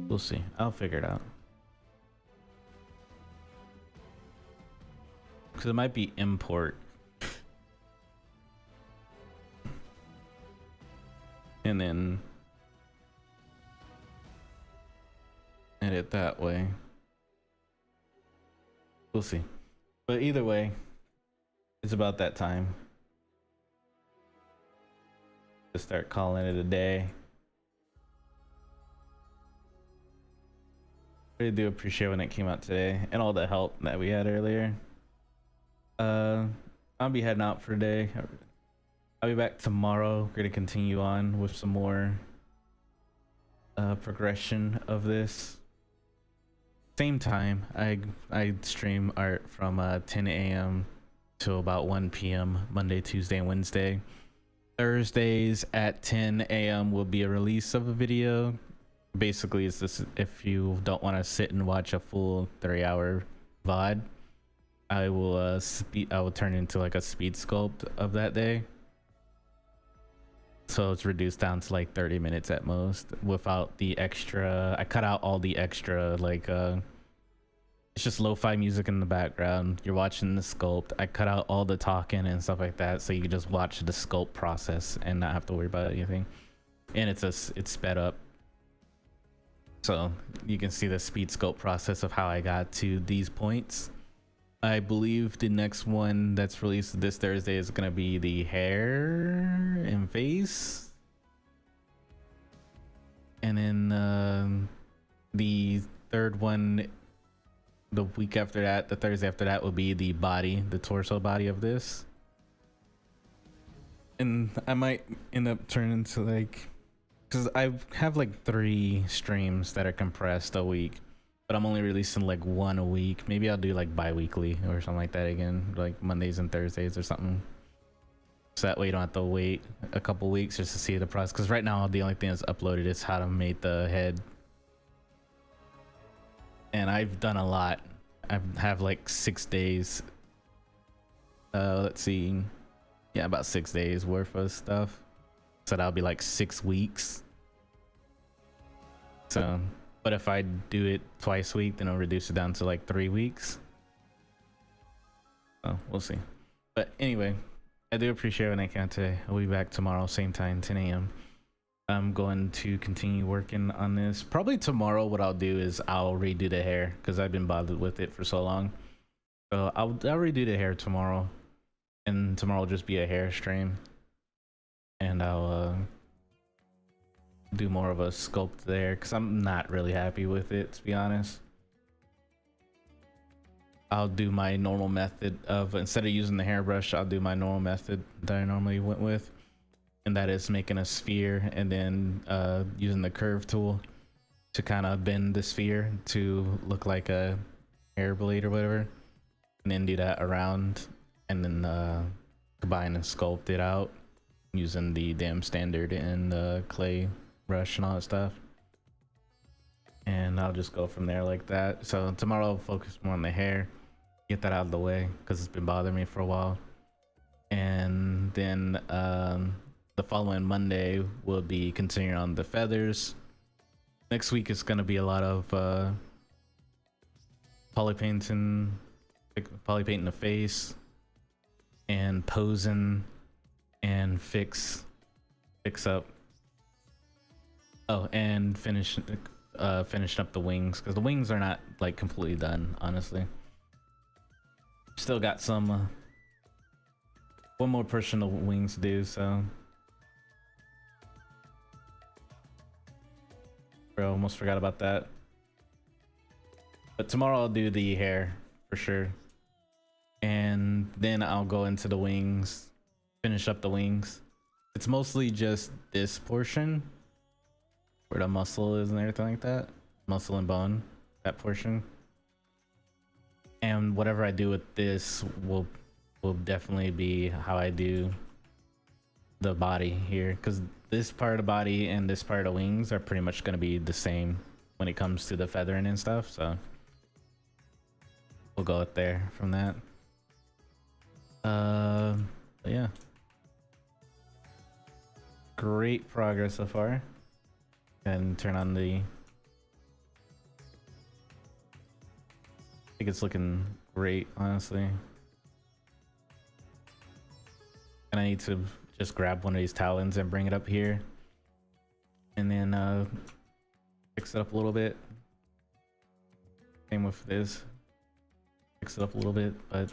We'll see. I'll figure it out. Because it might be import. And then edit that way. We'll see. But either way, it's about that time to start calling it a day. I really do appreciate when it came out today and all the help that we had earlier. I'll be heading out for a day. I'll be back tomorrow. We're gonna continue on with some more progression of this. Same time, I stream art from 10 a.m. to about 1 p.m. Monday, Tuesday, and Wednesday. Thursdays at 10 a.m. will be a release of a video. Basically, it's this: if you don't want to sit and watch a full 3-hour VOD, I will turn into like a speed sculpt of that day. So it's reduced down to like 30 minutes at most, without the extra. I cut out all the extra, like it's just lo-fi music in the background. You're watching the sculpt. I cut out all the talking and stuff like that, so you can just watch the sculpt process and not have to worry about anything. And it's sped up, so you can see the speed sculpt process of how I got to these points. I believe the next one that's released this Thursday is gonna be the hair and face, and then the third one, the week after that, the Thursday after that, will be the body, the torso body of this. And I might end up turning to like, because I have like 3 streams that are compressed a week, but I'm only releasing like 1 a week. Maybe I'll do like bi-weekly or something like that again, like Mondays and Thursdays or something, so that way you don't have to wait a couple weeks just to see the process. Because right now the only thing that's uploaded is how to make the head, and I've done a lot. I have like 6 days, let's see, yeah, about 6 days worth of stuff. So that'll be like 6 weeks. So, but if I do it twice a week, then I'll reduce it down to like 3 weeks. So we'll see. But anyway, I do appreciate what I can today. I'll be back tomorrow, same time, 10 a.m. I'm going to continue working on this. Probably tomorrow what I'll do is I'll redo the hair because I've been bothered with it for so long. So I'll redo the hair tomorrow. And tomorrow will just be a hair stream. And I'll do more of a sculpt there because I'm not really happy with it, to be honest. I'll do my normal method of, instead of using the hairbrush, I'll do my normal method that I normally went with. And that is making a sphere and then using the curve tool to kind of bend the sphere to look like a hair blade or whatever. And then do that around and then combine and sculpt it out using the damn standard and the clay brush and all that stuff. And I'll just go from there like that. So tomorrow I'll focus more on the hair, get that out of the way because it's been bothering me for a while. And then the following Monday we'll be continuing on the feathers. Next week is going to be a lot of poly painting the face and posing and fix up. Oh, and finishing up the wings because the wings are not like completely done, honestly. Still got some one more portion of wings to do, so I almost forgot about that. But tomorrow I'll do the hair for sure, and then I'll go into the wings, finish up the wings. It's mostly just this portion where the muscle is and everything like that, muscle and bone, that portion. And whatever I do with this will definitely be how I do the body here, because this part of the body and this part of the wings are pretty much going to be the same when it comes to the feathering and stuff. So we'll go up there from that. But yeah, great progress so far. And turn on the, I think it's looking great, honestly. And I need to just grab one of these talons and bring it up here and then fix it up a little bit. Same with this, fix it up a little bit, but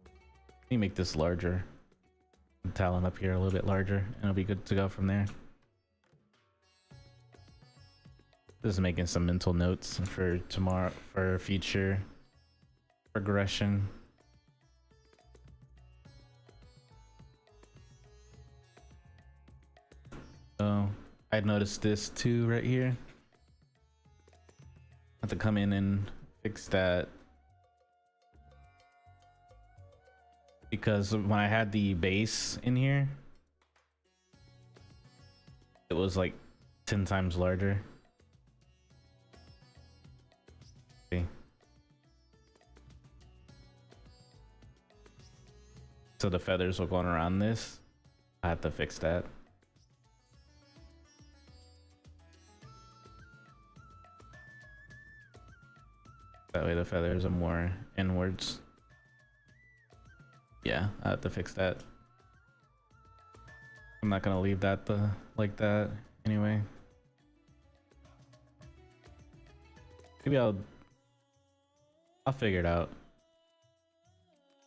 let me make this larger, the talon up here a little bit larger, and it'll be good to go from there. Just making some mental notes for tomorrow for future progression. So I noticed this too right here. I have to come in and fix that because when I had the base in here, it was like 10 times larger. So the feathers were going around this. I have to fix that. That way the feathers are more inwards. Yeah, I have to fix that. I'm not gonna leave that like that anyway. Maybe I'll figure it out.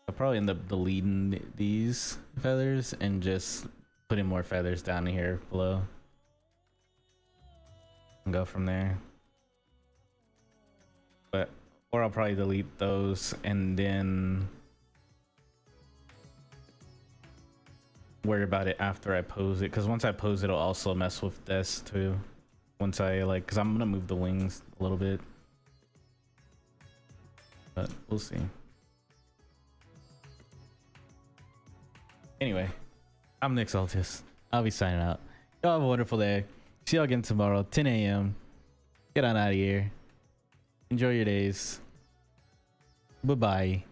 I'll probably end up deleting these feathers and just putting more feathers down here below and go from there. But or I'll probably delete those and then worry about it after I pose it, because once I pose it, it'll also mess with this too. Once I like, because I'm gonna move the wings a little bit, but we'll see. Anyway, I'm Nick Saltis. I'll be signing out. Y'all have a wonderful day. See y'all again tomorrow, 10 a.m. Get on out of here. Enjoy your days. Bye-bye.